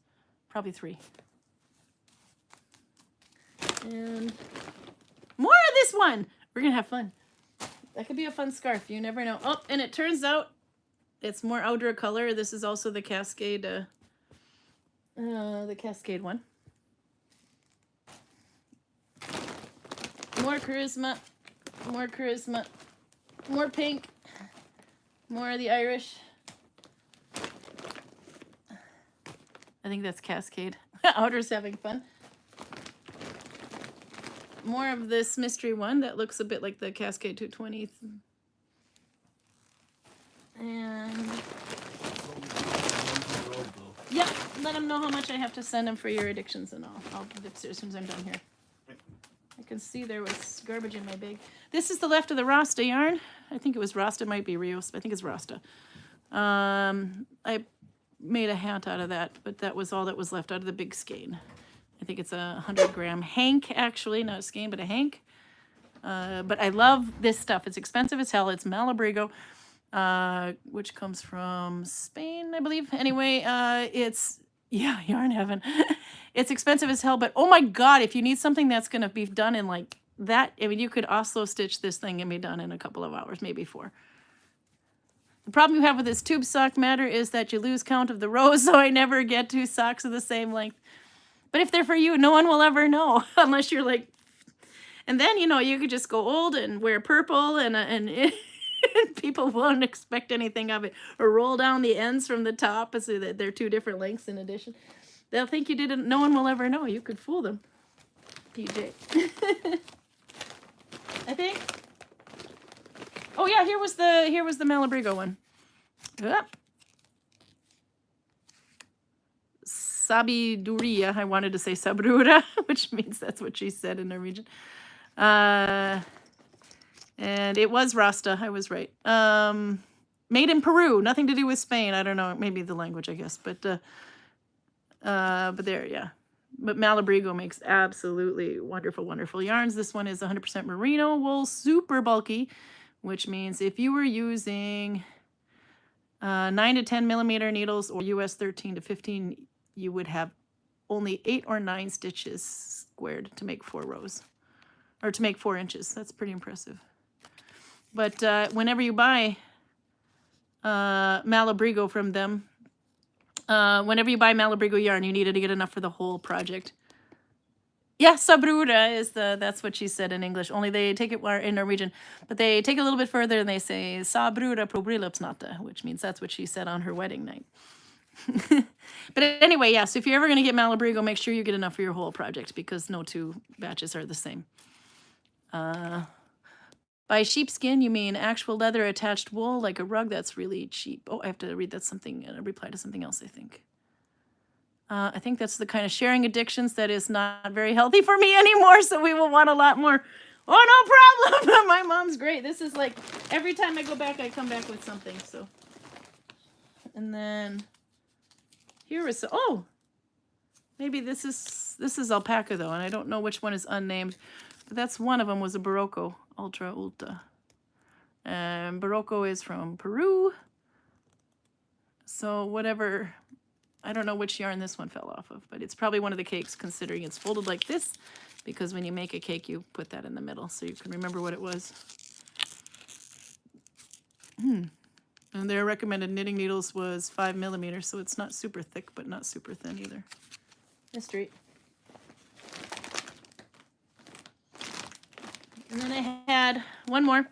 Probably 3. And more of this one. We're going to have fun. That could be a fun scarf. You never know. Oh, and it turns out it's more outer color. This is also the Cascade one. More charisma. More charisma. More pink. More of the Irish. I think that's Cascade. Outer's having fun. More of this mystery one that looks a bit like the Cascade 220. And yeah, let them know how much I have to send them for your addictions, and I'll do it as soon as I'm done here. I can see there was garbage in my bag. This is the left of the Rasta yarn. I think it was Rasta, might be Rios, but I think it's Rasta. I made a hat out of that, but that was all that was left out of the big skein. I think it's a 100-gram hank, actually, not a skein, but a hank. But I love this stuff. It's expensive as hell. It's Malabrigo, which comes from Spain, I believe. Anyway, it's, yeah, yarn heaven. It's expensive as hell, but oh my God, if you need something that's going to be done in like that, I mean, you could also stitch this thing and be done in a couple of hours, maybe 4. The problem you have with this tube sock matter is that you lose count of the rows, so I never get 2 socks of the same length. But if they're for you, no one will ever know unless you're like, and then, you know, you could just go old and wear purple and people won't expect anything of it, or roll down the ends from the top so that they're 2 different lengths in addition. They'll think you didn't, no one will ever know. You could fool them, PJ. I think. Oh yeah, here was the Malabrigo one. Yep. Sabiduria. I wanted to say Sabrura, which means that's what she said in Norwegian. And it was Rasta. I was right. Made in Peru. Nothing to do with Spain. I don't know. Maybe the language, I guess. But there, yeah. But Malabrigo makes absolutely wonderful, wonderful yarns. This one is 100% merino wool, super bulky, which means if you were using 9 to 10 millimeter needles or US 13 to 15, you would have only 8 or 9 stitches squared to make 4 rows, or to make 4 inches. That's pretty impressive. But whenever you buy Malabrigo from them, whenever you buy Malabrigo yarn, you needed to get enough for the whole project. Yeah, sabrura is that's what she said in English. Only they take it in Norwegian, but they take it a little bit further and they say sabrura på bröllopsnatten, which means that's what she said on her wedding night. But anyway, yeah, so if you're ever going to get Malabrigo, make sure you get enough for your whole project because no two batches are the same. By sheepskin, you mean actual leather attached wool, like a rug? That's really cheap. Oh, I have to read that something, reply to something else, I think. I think that's the kind of sharing addictions that is not very healthy for me anymore, so we will want a lot more. Oh, no problem. My mom's great. This is like, every time I go back, I come back with something, so. And then, here is, oh, maybe this is alpaca, though, and I don't know which one is unnamed, but that's one of them was a Barocco Ultra Ulta. And Barocco is from Peru, so whatever. I don't know which yarn this one fell off of, but it's probably one of the cakes considering it's folded like this, because when you make a cake, you put that in the middle so you can remember what it was. And their recommended knitting needles was 5 millimeters, so it's not super thick, but not super thin either. Mystery. And then I had one more.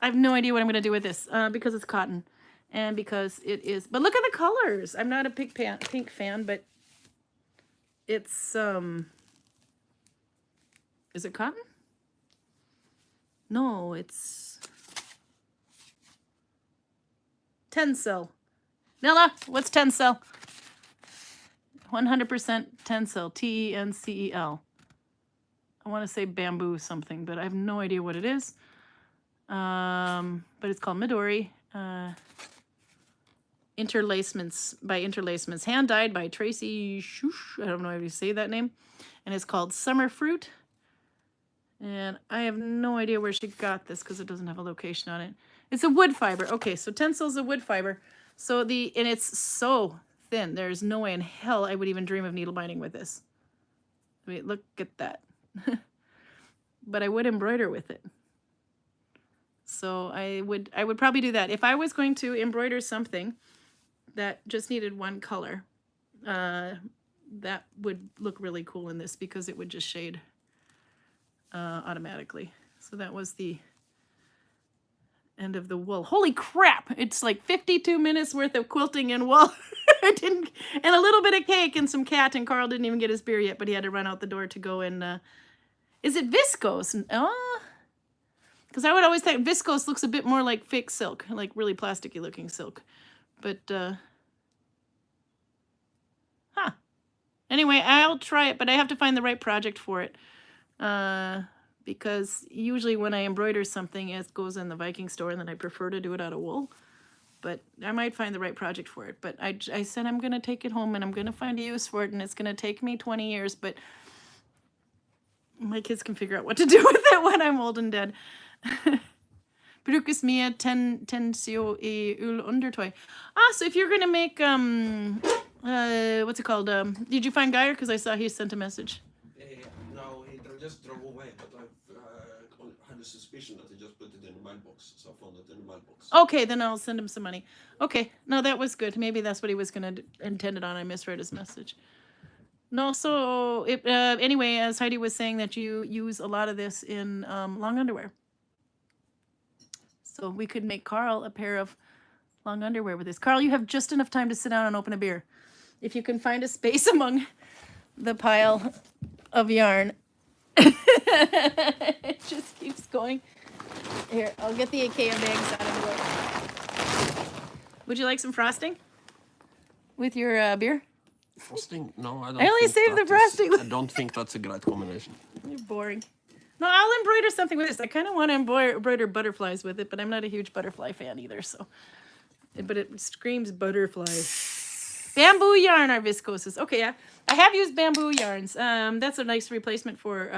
I have no idea what I'm going to do with this because it's cotton. And because it is, but look at the colors. I'm not a pink fan, but it's, is it cotton? No, it's tencel. Nilla, what's tencel? 100% tencel, Tencel. I want to say bamboo something, but I have no idea what it is. But it's called Midori. Interlacements by Interlacements, hand dyed by Tracy Shush. I don't know how you say that name. And it's called Summer Fruit. And I have no idea where she got this because it doesn't have a location on it. It's a wood fiber. Okay, so tencel's a wood fiber. So and it's so thin. There's no way in hell I would even dream of needle binding with this. I mean, look at that. But I would embroider with it. So I would probably do that. If I was going to embroider something that just needed one color, that would look really cool in this because it would just shade automatically. So that was the end of the wool. Holy crap! It's like 52 minutes worth of quilting and wool. And a little bit of cake and some cat, and Karl didn't even get his beer yet, but he had to run out the door to go and, is it viscose? Oh, because I would always think viscose looks a bit more like fake silk, like really plasticky looking silk. But, anyway, I'll try it, but I have to find the right project for it. Because usually when I embroider something, it goes in the Viking store, and then I prefer to do it out of wool. But I might find the right project for it. But I said I'm going to take it home, and I'm going to find a use for it, and it's going to take me 20 years, but my kids can figure out what to do with it when I'm old and dead. Brukes mer tensio I ullundertøy. So if you're going to make, what's it called? Did you find Geir? Because I saw he sent a message. No, he just drove away, but I had a suspicion that he just put it in the mailbox, so I found it in the mailbox. Okay, then I'll send him some money. Okay, no, that was good. Maybe that's what he was going to intend it on. I misread his message. No, so anyway, as Heidi was saying, that you use a lot of this in long underwear. So we could make Karl a pair of long underwear with this. Karl, you have just enough time to sit down and open a beer. If you can find a space among the pile of yarn. It just keeps going. Here, I'll get the IKEA bags out of the way. Would you like some frosting with your beer? Frosting? No, I don't. I only saved the frosting. I don't think that's a great combination. You're boring. No, I'll embroider something with this. I kind of want to embroider butterflies with it, but I'm not a huge butterfly fan either, so. But it screams butterflies. Bamboo yarn are viscoses. Okay, yeah. I have used bamboo yarns. That's a nice replacement for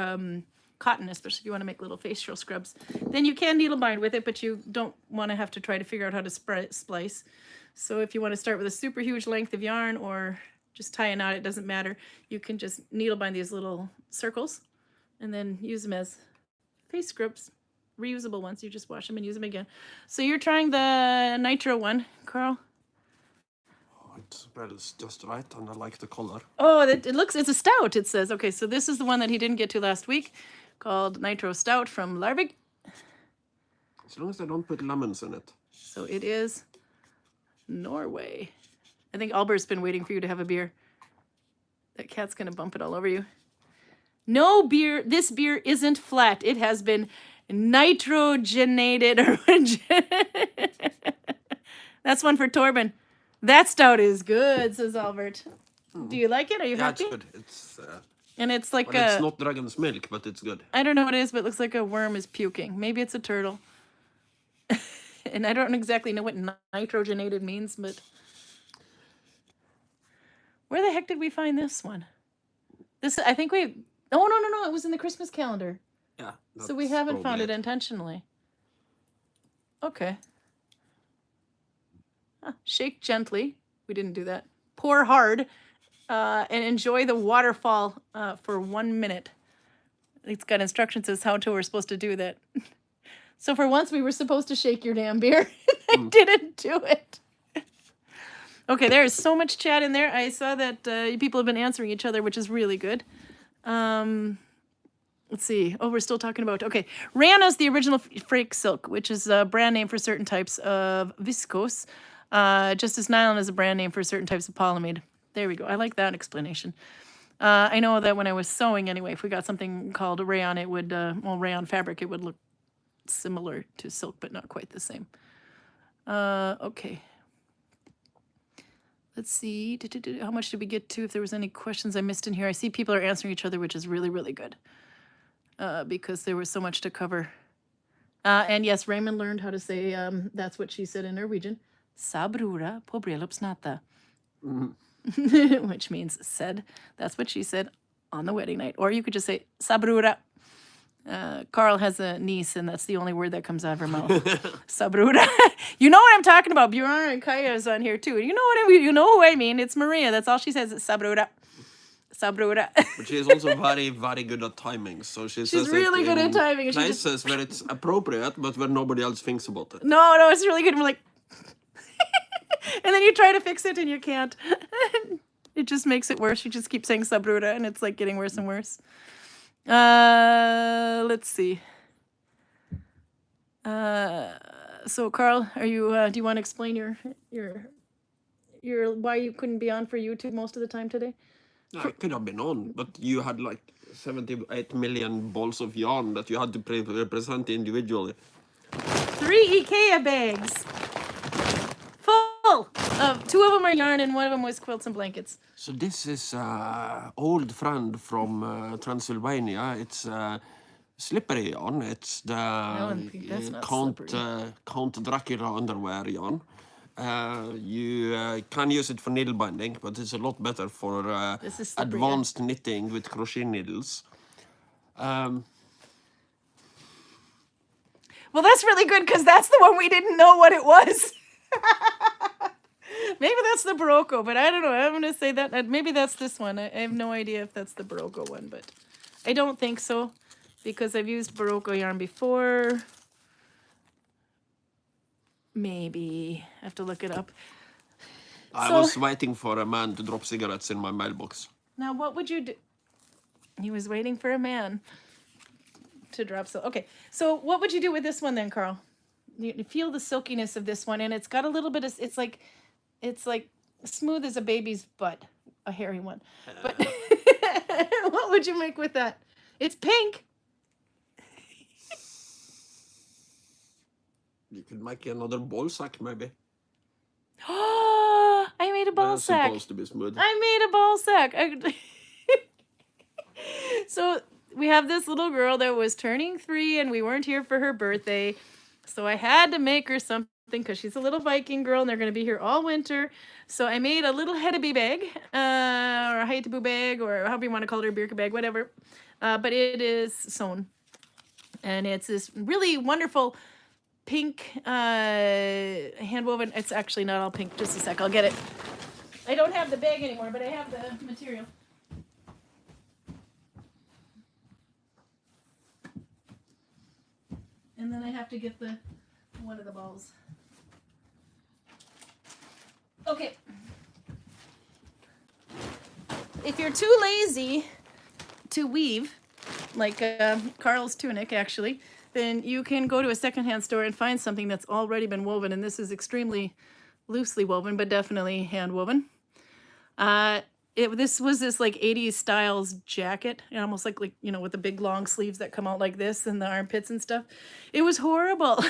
cotton, especially if you want to make little facial scrubs. Then you can needle bind with it, but you don't want to have to try to figure out how to splice. So if you want to start with a super huge length of yarn or just tie a knot, it doesn't matter. You can just needle bind these little circles and then use them as face scrubs, reusable ones. You just wash them and use them again. So you're trying the nitro one, Karl? Oh, smells just right, and I like the color. Oh, it's a stout, it says. Okay, so this is the one that he didn't get to last week, called Nitro Stout from Larvik. As long as they don't put lemons in it. So it is Norway. I think Albert's been waiting for you to have a beer. That cat's gonna bump it all over you. No beer, this beer isn't flat. It has been nitrogenated. That's one for Torben. That stout is good, says Albert. Do you like it? Are you happy? Yeah, it's good. It's and it's like it's not dragon's milk, but it's good. I don't know what it is, but it looks like a worm is puking. Maybe it's a turtle. And I don't exactly know what nitrogenated means, but where the heck did we find this one? This, I think we... Oh, no. It was in the Christmas calendar. Yeah. So we haven't found it intentionally. Okay. Shake gently. We didn't do that. Pour hard. And enjoy the waterfall for 1 minute. It's got instructions as how we're supposed to do that. So for once, we were supposed to shake your damn beer. I didn't do it. Okay, there is so much chat in there. I saw that people have been answering each other, which is really good. Let's see. Oh, we're still talking about... Okay, Rihanna's the original Frake silk, which is a brand name for certain types of viscose, just as nylon is a brand name for certain types of polyamide. There we go. I like that explanation. I know that when I was sewing anyway, if we got something called rayon, it would... rayon fabric, it would look similar to silk, but not quite the same. Okay. Let's see. How much did we get to? If there was any questions I missed in here. I see people are answering each other, which is really, really good. Because there was so much to cover. And yes, Raymond learned how to say, that's what she said in Norwegian. Sa brora på bröllopsnatten. Which means said. That's what she said on the wedding night. Or you could just say, sa brora. Karl has a niece, and that's the only word that comes out of her mouth. Sabrura. You know what I'm talking about. Bjorn and Kaya is on here too. You know what I mean? You know who I mean. It's Maria. That's all she says. It's Sabrura. Sabrura. But she is also very, very good at timing. So she's really good at timing. Places where it's appropriate, but where nobody else thinks about it. No, it's really good. We're like, and then you try to fix it and you can't. It just makes it worse. You just keep saying Sabrura, and it's like getting worse and worse. Let's see. So Karl, are you do you want to explain your why you couldn't be on for YouTube most of the time today? I could have been on, but you had like 78 million balls of yarn that you had to represent individually. 3 IKEA bags full of 2 of them are yarn and 1 of them was quilts and blankets. So this is old friend from Transylvania. It's slippery yarn. It's the Count Dracula underwear yarn. You can use it for needle binding, but it's a lot better for advanced knitting with crochet needles. Well, that's really good because that's the one we didn't know what it was. Maybe that's the Barocco, but I don't know. I'm going to say that. Maybe that's this one. I have no idea if that's the Barocco one, but I don't think so because I've used Barocco yarn before. Maybe. I have to look it up. I was waiting for a man to drop cigarettes in my mailbox. Now, what would you do? He was waiting for a man to drop. Okay, so what would you do with this one then, Karl? You feel the silkiness of this one, and it's got a little bit of, it's like smooth as a baby's butt, a hairy one. But what would you make with that? It's pink. You could make another ball sack, maybe. Oh, I made a ball sack. Supposed to be smooth. I made a ball sack. So we have this little girl that was turning 3, and we weren't here for her birthday. So I had to make her something because she's a little Viking girl and they're going to be here all winter. So I made a little Hedeby bag, or a Heitebu bag, or however you want to call it, or Birka bag, whatever. But it is sewn. And it's this really wonderful pink handwoven. It's actually not all pink. Just a sec. I'll get it. I don't have the bag anymore, but I have the material. And then I have to get one of the balls. Okay. if you're too lazy to weave, like Karl's tunic actually, then you can go to a secondhand store and find something that's already been woven. And this is extremely loosely woven, but definitely hand woven. This was this like 80s styles jacket, and almost like you know, with the big long sleeves that come out like this and the armpits and stuff. It was horrible.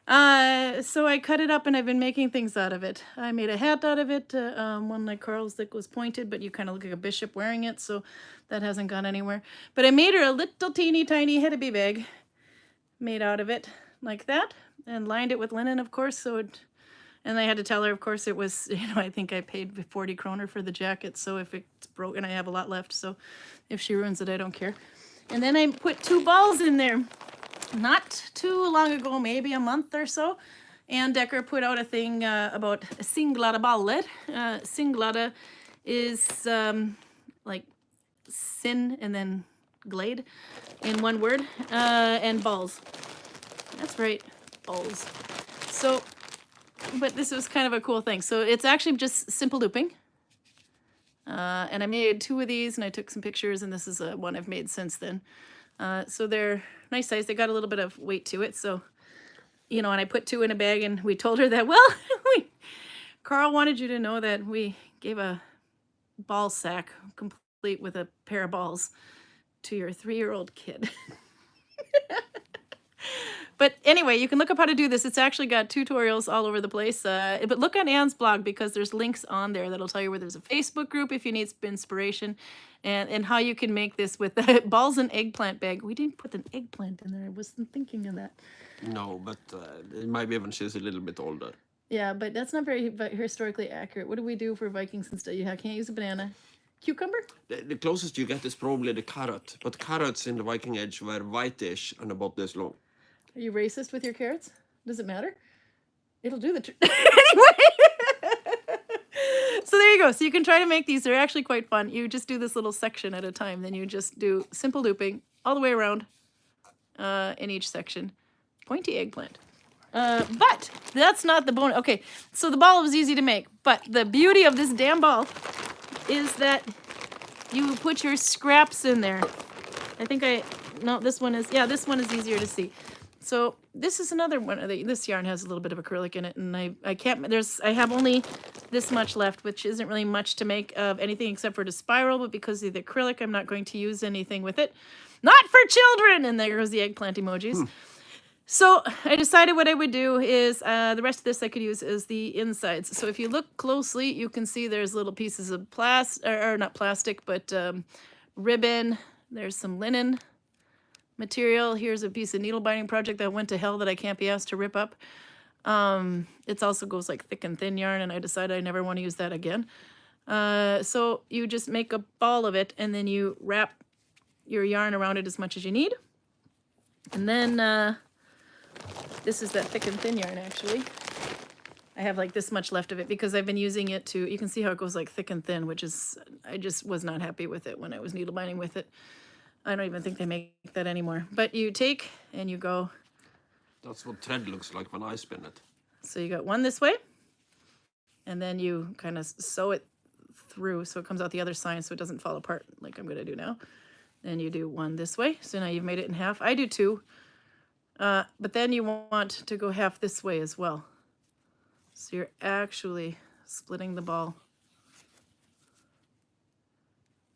So I cut it up and I've been making things out of it. I made a hat out of it, one like Karl's that was pointed, but you kind of look like a bishop wearing it, so that hasn't gone anywhere. But I made her a little teeny tiny headabee bag made out of it like that, and lined it with linen, of course, so it. And I had to tell her, of course, it was, you know, I think I paid 40 kroner for the jacket. So if it's broken, I have a lot left. So if she ruins it, I don't care. And then I put 2 balls in there. Not too long ago, maybe a month or so. Ann Decker put out a thing about singlade baller. Singlade is like sin and then glade in one word. And balls. That's right, balls. So... But this was kind of a cool thing. So it's actually just simple looping. And I made 2 of these and I took some pictures, and this is one I've made since then. So they're nice size. They got a little bit of weight to it. So, you know, and I put 2 in a bag, and we told her that, well, Karl wanted you to know that we gave a ball sack complete with a pair of balls to your 3-year-old kid. But anyway, you can look up how to do this. It's actually got tutorials all over the place. But look on Ann's blog, because there's links on there that'll tell you where there's a Facebook group if you need inspiration, and how you can make this with the balls and eggplant bag. We didn't put an eggplant in there. I wasn't thinking of that. No, but maybe when she's a little bit older. Yeah, but that's not very historically accurate. What do we do for Vikings and stuff? You can't use a banana. Cucumber? The closest you get is probably the carrot. But carrots in the Viking Age were whitish and about this long. Are you racist with your carrots? Does it matter? It'll do the trick. Anyway. So there you go. So you can try to make these. They're actually quite fun. You just do this little section at a time. Then you just do simple looping all the way around in each section. Pointy eggplant. But that's not the bone. Okay, so the ball was easy to make. But the beauty of this damn ball is that you put your scraps in there. I think no, this one is, yeah, this one is easier to see. So this is another one. This yarn has a little bit of acrylic in it, and I have only this much left, which isn't really much to make of anything except for the spiral, but because of the acrylic, I'm not going to use anything with it. Not for children! And there goes the eggplant emojis. So I decided what I would do is the rest of this I could use as the insides. So if you look closely, you can see there's little pieces of not plastic, but ribbon. There's some linen material. Here's a piece of needle binding project that went to hell that I can't be asked to rip up. It also goes like thick and thin yarn, and I decided I never want to use that again. So you just make a ball of it, and then you wrap your yarn around it as much as you need. And then this is that thick and thin yarn, actually. I have like this much left of it because I've been using it to, you can see how it goes like thick and thin, which is, I just was not happy with it when I was needle binding with it. I don't even think they make that anymore. But you take and you go. That's what thread looks like when I spin it. So you got one this way, and then you kind of sew it through so it comes out the other side so it doesn't fall apart like I'm going to do now. Then you do one this way. So now you've made it in half. I do 2. But then you want to go half this way as well. So you're actually splitting the ball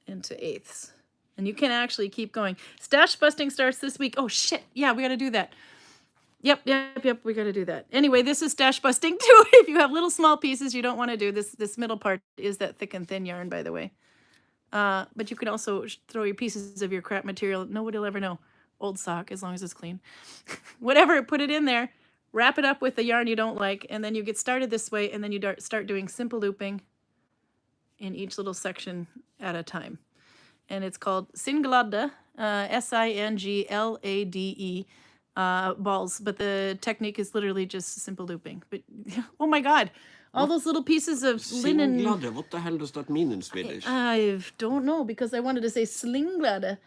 into 1/8. And you can actually keep going. Stash busting starts this week. Oh, shit. Yeah, we got to do that. Yep. We got to do that. Anyway, this is stash busting too. If you have little small pieces you don't want to do, this middle part is that thick and thin yarn, by the way. But you can also throw your pieces of your crap material. Nobody will ever know. Old sock, as long as it's clean. Whatever, put it in there. Wrap it up with the yarn you don't like. And then you get started this way. And then you start doing simple looping in each little section at a time. And it's called singlade, S-I-N-G-L-A-D-E, balls. But the technique is literally just simple looping. But oh my God, all those little pieces of linen. Singlade, what the hell does that mean in Swedish? I don't know, because I wanted to say slinglade,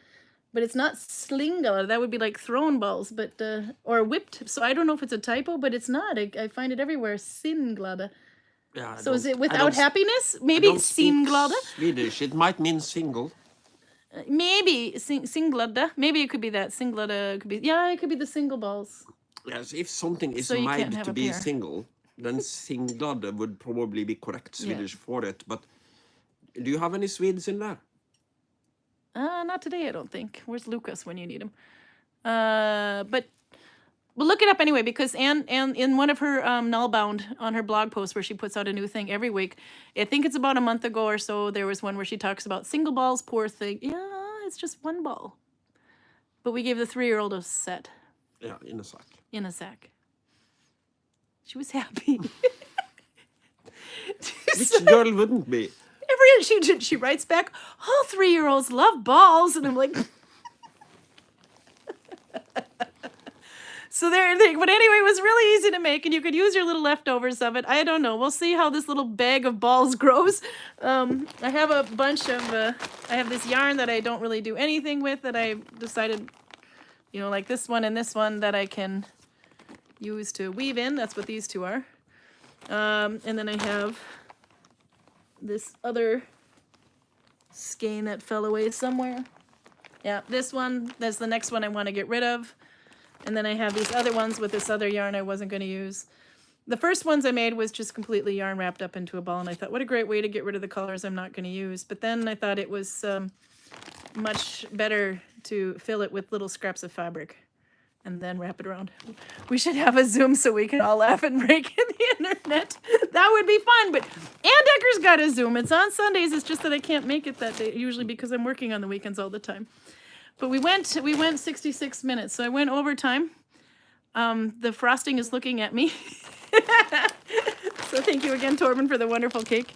but it's not slinglade. That would be like thrown balls, but or whipped. So I don't know if it's a typo, but it's not. I find it everywhere. Singlade. Yeah, So is it I without don't happiness? I Maybe don't speak singlada? Swedish. It might mean single. Maybe singlada. Maybe it could be that. Singlada could be, yeah, it could be the single balls. Yes, if something is So you can't made have to a be pair. single, then singlad would probably be correct Yeah. Swedish for it. But do you have any Swedes in there? Not today, I don't think. Where's Lucas when you need him? But we'll look it up anyway, because Anne in one of her Nullbound on her blog post where she puts out a new thing every week, I think it's about a month ago or so, there was one where she talks about single balls, poor thing. Yeah, it's just one ball. But we gave the 3-year-old a set. Yeah, in a sack. In a sack. She was happy. Which girl wouldn't be? She writes back, all 3-year-olds love balls. And I'm like... So there, but anyway, it was really easy to make, and you could use your little leftovers of it. I don't know. We'll see how this little bag of balls grows. I have a bunch of, I have this yarn that I don't really do anything with that I decided, you know, like this one and this one that I can use to weave in. That's what these two are. And then I have this other skein that fell away somewhere. Yeah, this one, that's the next one I want to get rid of. And then I have these other ones with this other yarn I wasn't going to use. The first ones I made was just completely yarn wrapped up into a ball, and I thought, what a great way to get rid of the colors I'm not going to use. But then I thought it was much better to fill it with little scraps of fabric and then wrap it around. We should have a Zoom so we can all laugh and break in the internet. That would be fun. But Ann Decker's got a Zoom. It's on Sundays. It's just that I can't make it that day, usually because I'm working on the weekends all the time. But we went 66 minutes, so I went overtime. The frosting is looking at me. So thank you again, Torben, for the wonderful cake.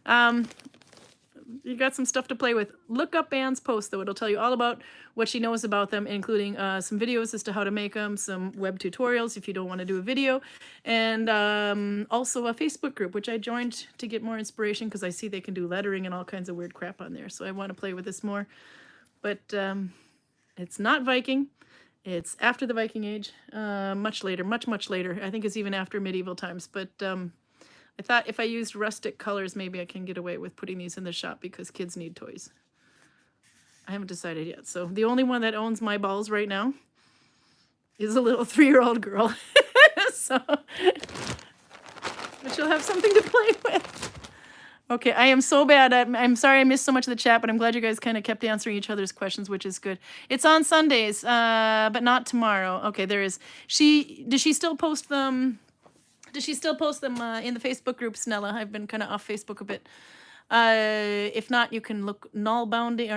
You got some stuff to play with. Look up Anne's post, though. It'll tell you all about what she knows about them, including some videos as to how to make them, some web tutorials if you don't want to do a video, and also a Facebook group, which I joined to get more inspiration because I see they can do lettering and all kinds of weird crap on there. So I want to play with this more. But it's not Viking. It's after the Viking Age, much later, much later. I think it's even after medieval times. But I thought if I used rustic colors, maybe I can get away with putting these in the shop because kids need toys. I haven't decided yet. So the only one that owns my balls right now is a little 3-year-old girl. So, but she'll have something to play with. Okay, I am so bad. I'm sorry I missed so much of the chat, but I'm glad you guys kind of kept answering each other's questions, which is good. It's on Sundays, but not tomorrow. Okay, there is. Does she still post them? Does she still post them in the Facebook group, Snella? I've been kind of off Facebook a bit. If not, you can look Nalbinding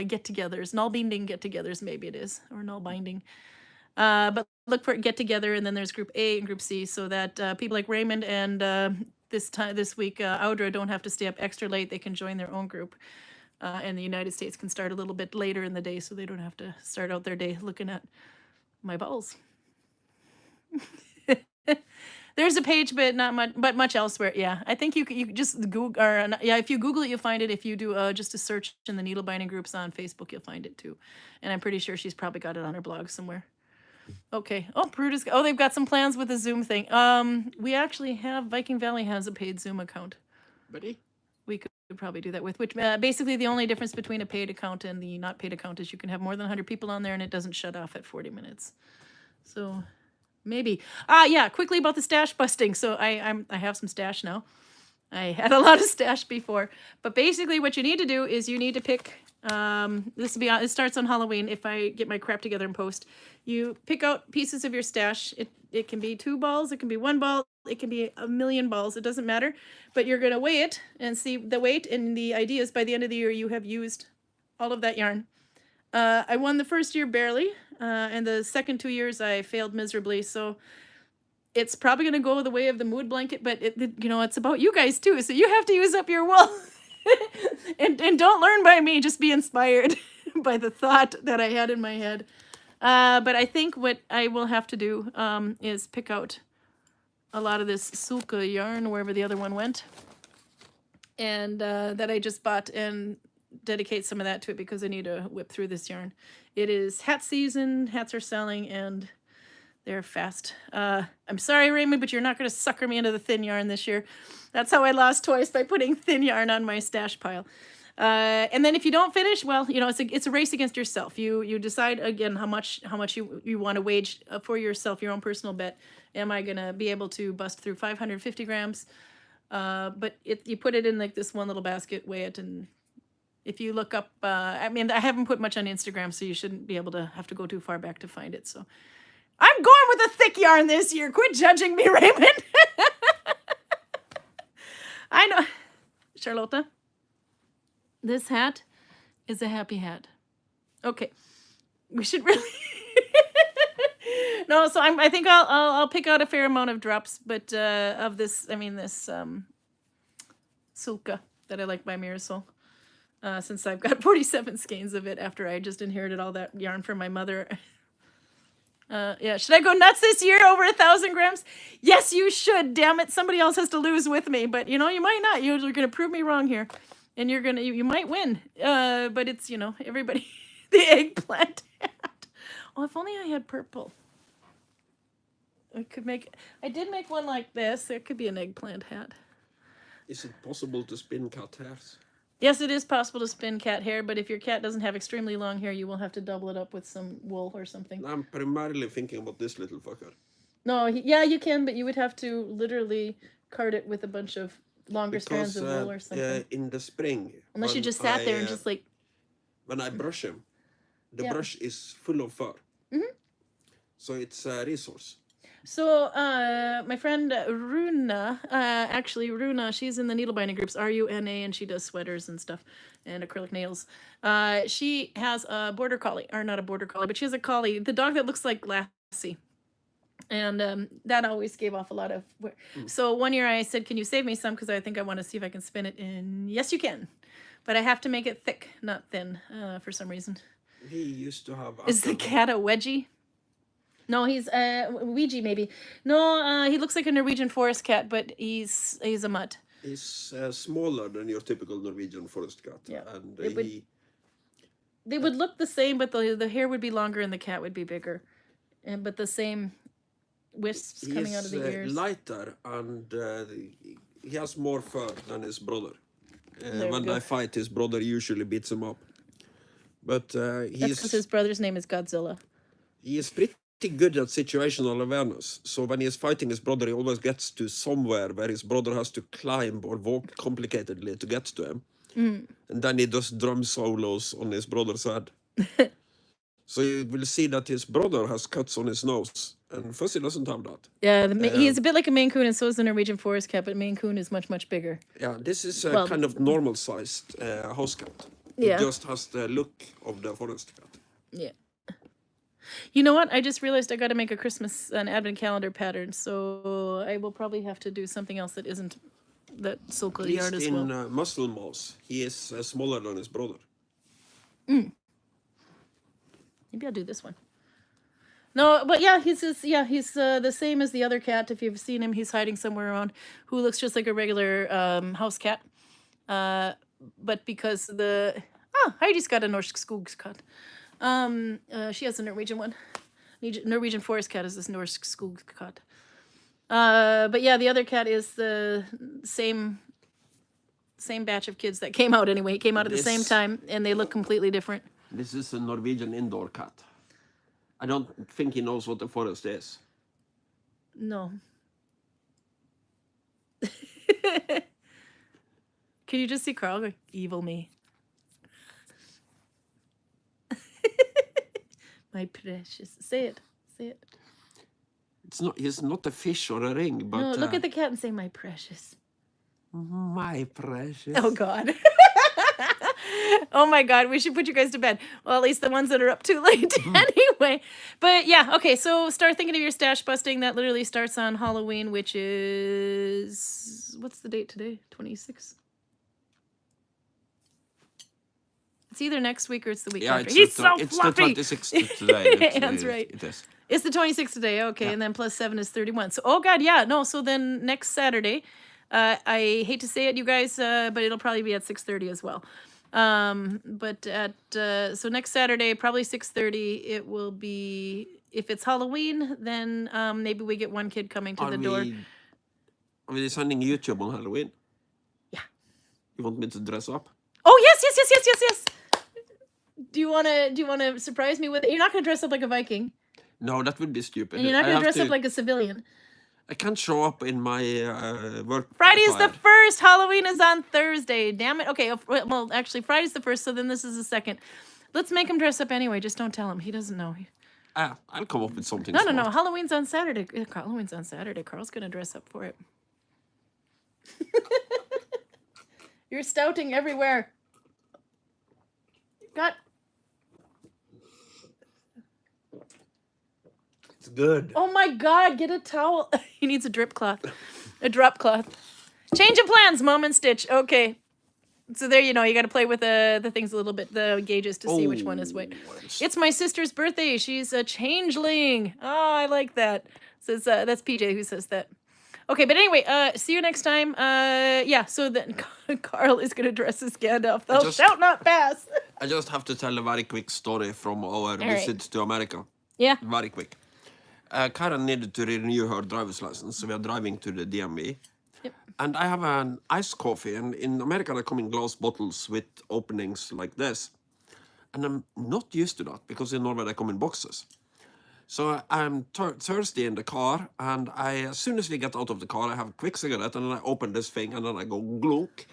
get-togethers. Nalbinding get-togethers, maybe it is, or Nalbinding. But look for get-together, and then there's Group A and Group C, so that people like Raymond and this week, Audra don't have to stay up extra late. They can join their own group. And the United States can start a little bit later in the day, so they don't have to start out their day looking at my balls. There's a page, but not much, but much elsewhere. Yeah, I think you just Google, or yeah, if you Google it, you'll find it. If you do just a search in the needle binding groups on Facebook, you'll find it too. And I'm pretty sure she's probably got it on her blog somewhere. Okay. Oh, Brutus. Oh, they've got some plans with the Zoom thing. We actually have, Viking Valley has a paid Zoom account. Buddy? We could probably do that with, which basically the only difference between a paid account and the not paid account is you can have more than 100 people on there and it doesn't shut off at 40 minutes. So maybe. Yeah, quickly about the stash busting. So I have some stash now. I had a lot of stash before, but basically what you need to do is you need to pick, it starts on Halloween if I get my crap together and post. You pick out pieces of your stash. It can be 2 balls, it can be 1 ball, it can be 1,000,000 balls, it doesn't matter. But you're going to weigh it and see the weight, and the idea is by the end of the year you have used all of that yarn. I won the first year barely, and the second 2 years I failed miserably, so it's probably going to go the way of the mood blanket, but it's about you guys too, so you have to use up your wool. and don't learn by me, just be inspired by the thought that I had in my head. But I think what I will have to do is pick out a lot of this sulka yarn, wherever the other one went, and that I just bought, and dedicate some of that to it because I need to whip through this yarn. It is hat season, hats are selling, and They're fast. I'm sorry, Raymond, but you're not going to sucker me into the thin yarn this year. That's how I lost twice, by putting thin yarn on my stash pile. And then if you don't finish, well, you know, it's a race against yourself. You decide again how much you want to wage for yourself, your own personal bet. Am I gonna be able to bust through 550 grams? But you put it in like this one little basket, weigh it, and if you look up, I mean, I haven't put much on Instagram, so you shouldn't be able to have to go too far back to find it. So I'm going with a thick yarn this year. Quit judging me, Raymond. I know, Charlotta. This hat is a happy hat. Okay, we should really. No, so I think I'll pick out a fair amount of drops, but of this, I mean this Sulka that I like by Mirasol. Since I've got 47 skeins of it after I just inherited all that yarn from my mother. Yeah, should I go nuts this year over 1,000 grams? Yes, you should. Damn it, somebody else has to lose with me. But you know, you might not. You're going to prove me wrong here, and you might win. But it's, you know, everybody. The eggplant hat. Oh, if only I had purple. I did make one like this. There could be an eggplant hat. Is it possible to spin cat hairs? Yes, it is possible to spin cat hair, but if your cat doesn't have extremely long hair, you will have to double it up with some wool or something. I'm primarily thinking about this little fucker. No, yeah, you can, but you would have to literally card it with a bunch of longer strands of wool or something. In the spring. Unless you just sat there and just like... When I brush him, the brush is full of fur. Mm-hmm. So it's a resource. So, my friend Runa, Runa, she's in the needle binding groups, RUNA, and she does sweaters and stuff, and acrylic nails. She has a border collie, or not a border collie, but she has a collie, the dog that looks like Lassie. And that always gave off a lot of... So one year I said, can you save me some? Because I think I want to see if I can spin it. And yes, you can. But I have to make it thick, not thin, for some reason. He used to have... Is the cat a wedgie? No, he's Ouija maybe. No, he looks like a Norwegian forest cat, but he's a mutt. He's smaller than your typical Norwegian forest cat. Yeah. And they would look the same, but the hair would be longer and the cat would be bigger. But the same wisps coming out of the ears. He's lighter and he has more fur than his brother. When they fight, his brother usually beats him up. But that's because his brother's name is Godzilla. He is pretty good at situational awareness. So when he is fighting his brother, he always gets to somewhere where his brother has to climb or walk complicatedly to get to him. And then he does drum solos on his brother's head. So you will see that his brother has cuts on his nose, and Fuzzy doesn't have that. Yeah, he's a bit like a Maine Coon, and so is the Norwegian forest cat, but Maine Coon is much, much bigger. Yeah, this is a kind of normal-sized house cat. Yeah. It just has the look of the forest cat. Yeah. You know what? I just realized I got to make an advent calendar pattern, so I will probably have to do something else that isn't that silky yarn as well. In muscle mass, he is smaller than his brother. Maybe I'll do this one. No, but yeah, he's the same as the other cat. If you've seen him, he's hiding somewhere around. Who looks just like a regular house cat, but because Heidi's got a norsk skogskat. She has a Norwegian one. Norwegian forest cat is this norsk skogskat. But yeah, the other cat is the same batch of kids that came out anyway. It came out at the same time, and they look completely different. This is a Norwegian indoor cat. I don't think he knows what the forest is. No. Can you just see Karl going, evil me? My precious. Say it. Say it. He's not a fish or a ring, but... No, look at the cat and say, my precious. My precious. Oh, God. Oh, my God. We should put you guys to bed. Well, at least the ones that are up too late anyway. But, yeah. Okay, so start thinking of your stash busting. That literally starts on Halloween, which is... What's the date today? 26? It's either next week or it's the week after. He's so fluffy. It's the 26th today. That's right. It is. It's the 26th today, okay, and then plus 7 is 31. So, oh God, yeah, no. So then next Saturday, I hate to say it, you guys, but it'll probably be at 6:30 as well. But at so next Saturday, probably 6:30, it will be if it's Halloween, then maybe we get one kid coming to the door. Are we sending YouTube on Halloween? Yeah. You want me to dress up? Oh yes. Do you wanna surprise me with it? You're not gonna dress up like a Viking. No, that would be stupid. And you're not gonna dress up like a civilian. I can't show up in my work. Friday is the 1st. Halloween is on Thursday. Damn it. Okay, well, actually, Friday's the 1st, so then this is the 2nd. Let's make him dress up anyway. Just don't tell him. He doesn't know. I'll come up with something. No. Halloween's on Saturday. Halloween's on Saturday. Carl's gonna dress up for it. You're stouting everywhere. Got. It's good. Oh my God! Get a towel. He needs a drip cloth, a drop cloth. Change of plans, Mom and Stitch. Okay. So there, you got to play with the things a little bit, the gauges to see which one is which. It's my sister's birthday. She's a changeling. Oh, I like that. Says that's PJ who says that. Okay, but anyway, see you next time. Yeah. So then Karl is gonna dress as Gandalf. Thou shalt not pass. I just have to tell a very quick story from our visit to America. Yeah. Very quick. Karin needed to renew her driver's license, so we are driving to the DMV. Yep. And I have an iced coffee, and in America they come in glass bottles with openings like this. And I'm not used to that, because in Norway they come in boxes. So I'm thirsty in the car, and as soon as we get out of the car, I have a quick cigarette, and then I open this thing, and then I go glunk.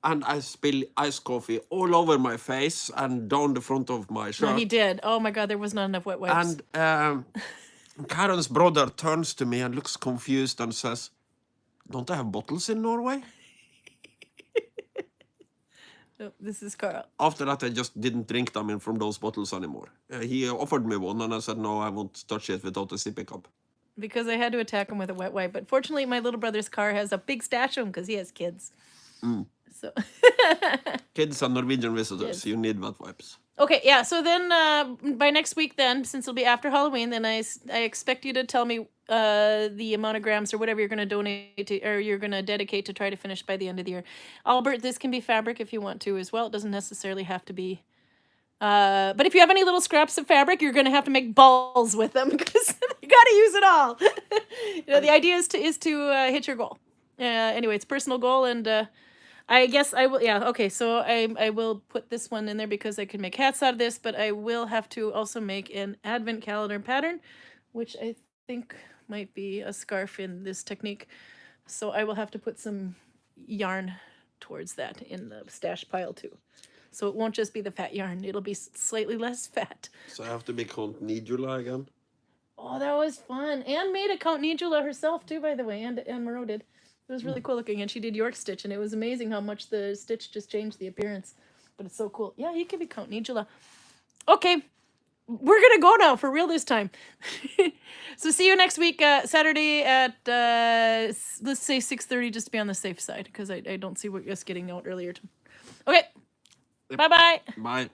And I spill iced coffee all over my face and down the front of my shirt. No, he did. Oh my God, there was not enough wet wipes. And Karen's brother turns to me and looks confused and says, "Don't they have bottles in Norway?" Oh, this is Karl. After that, I just didn't drink them in from those bottles anymore. He offered me one, and I said, "No, I won't touch it without a sippy cup." Because I had to attack him with a wet wipe. But fortunately, my little brother's car has a big stash of them because he has kids. So Kids and Norwegian visitors, you need wet wipes. Okay, yeah. So then by next week, then, since it'll be after Halloween, then I expect you to tell me the amount of grams or whatever you're going to donate to, or you're going to dedicate to try to finish by the end of the year. Albert, this can be fabric if you want to as well. It doesn't necessarily have to be. But if you have any little scraps of fabric, you're going to have to make balls with them because you got to use it all. The idea is to hit your goal. Anyway, it's a personal goal, and I guess I will. Yeah. Okay. So I will put this one in there because I can make hats out of this, but I will have to also make an advent calendar pattern, which I think might be a scarf in this technique. So I will have to put some yarn towards that in the stash pile too. So it won't just be the fat yarn. It'll be slightly less fat. So I have to be Count Nidula again? Oh, that was fun. Anne made a Count Nidula herself too, by the way. And Moreau did. It was really cool looking, and she did York stitch, and it was amazing how much the stitch just changed the appearance. But it's so cool. Yeah, you can be Count Nidula. Okay, we're gonna go now for real this time. So see you next week, Saturday at let's say 6:30, just to be on the safe side, because I don't see us getting out earlier. Okay, Yep. bye. Bye.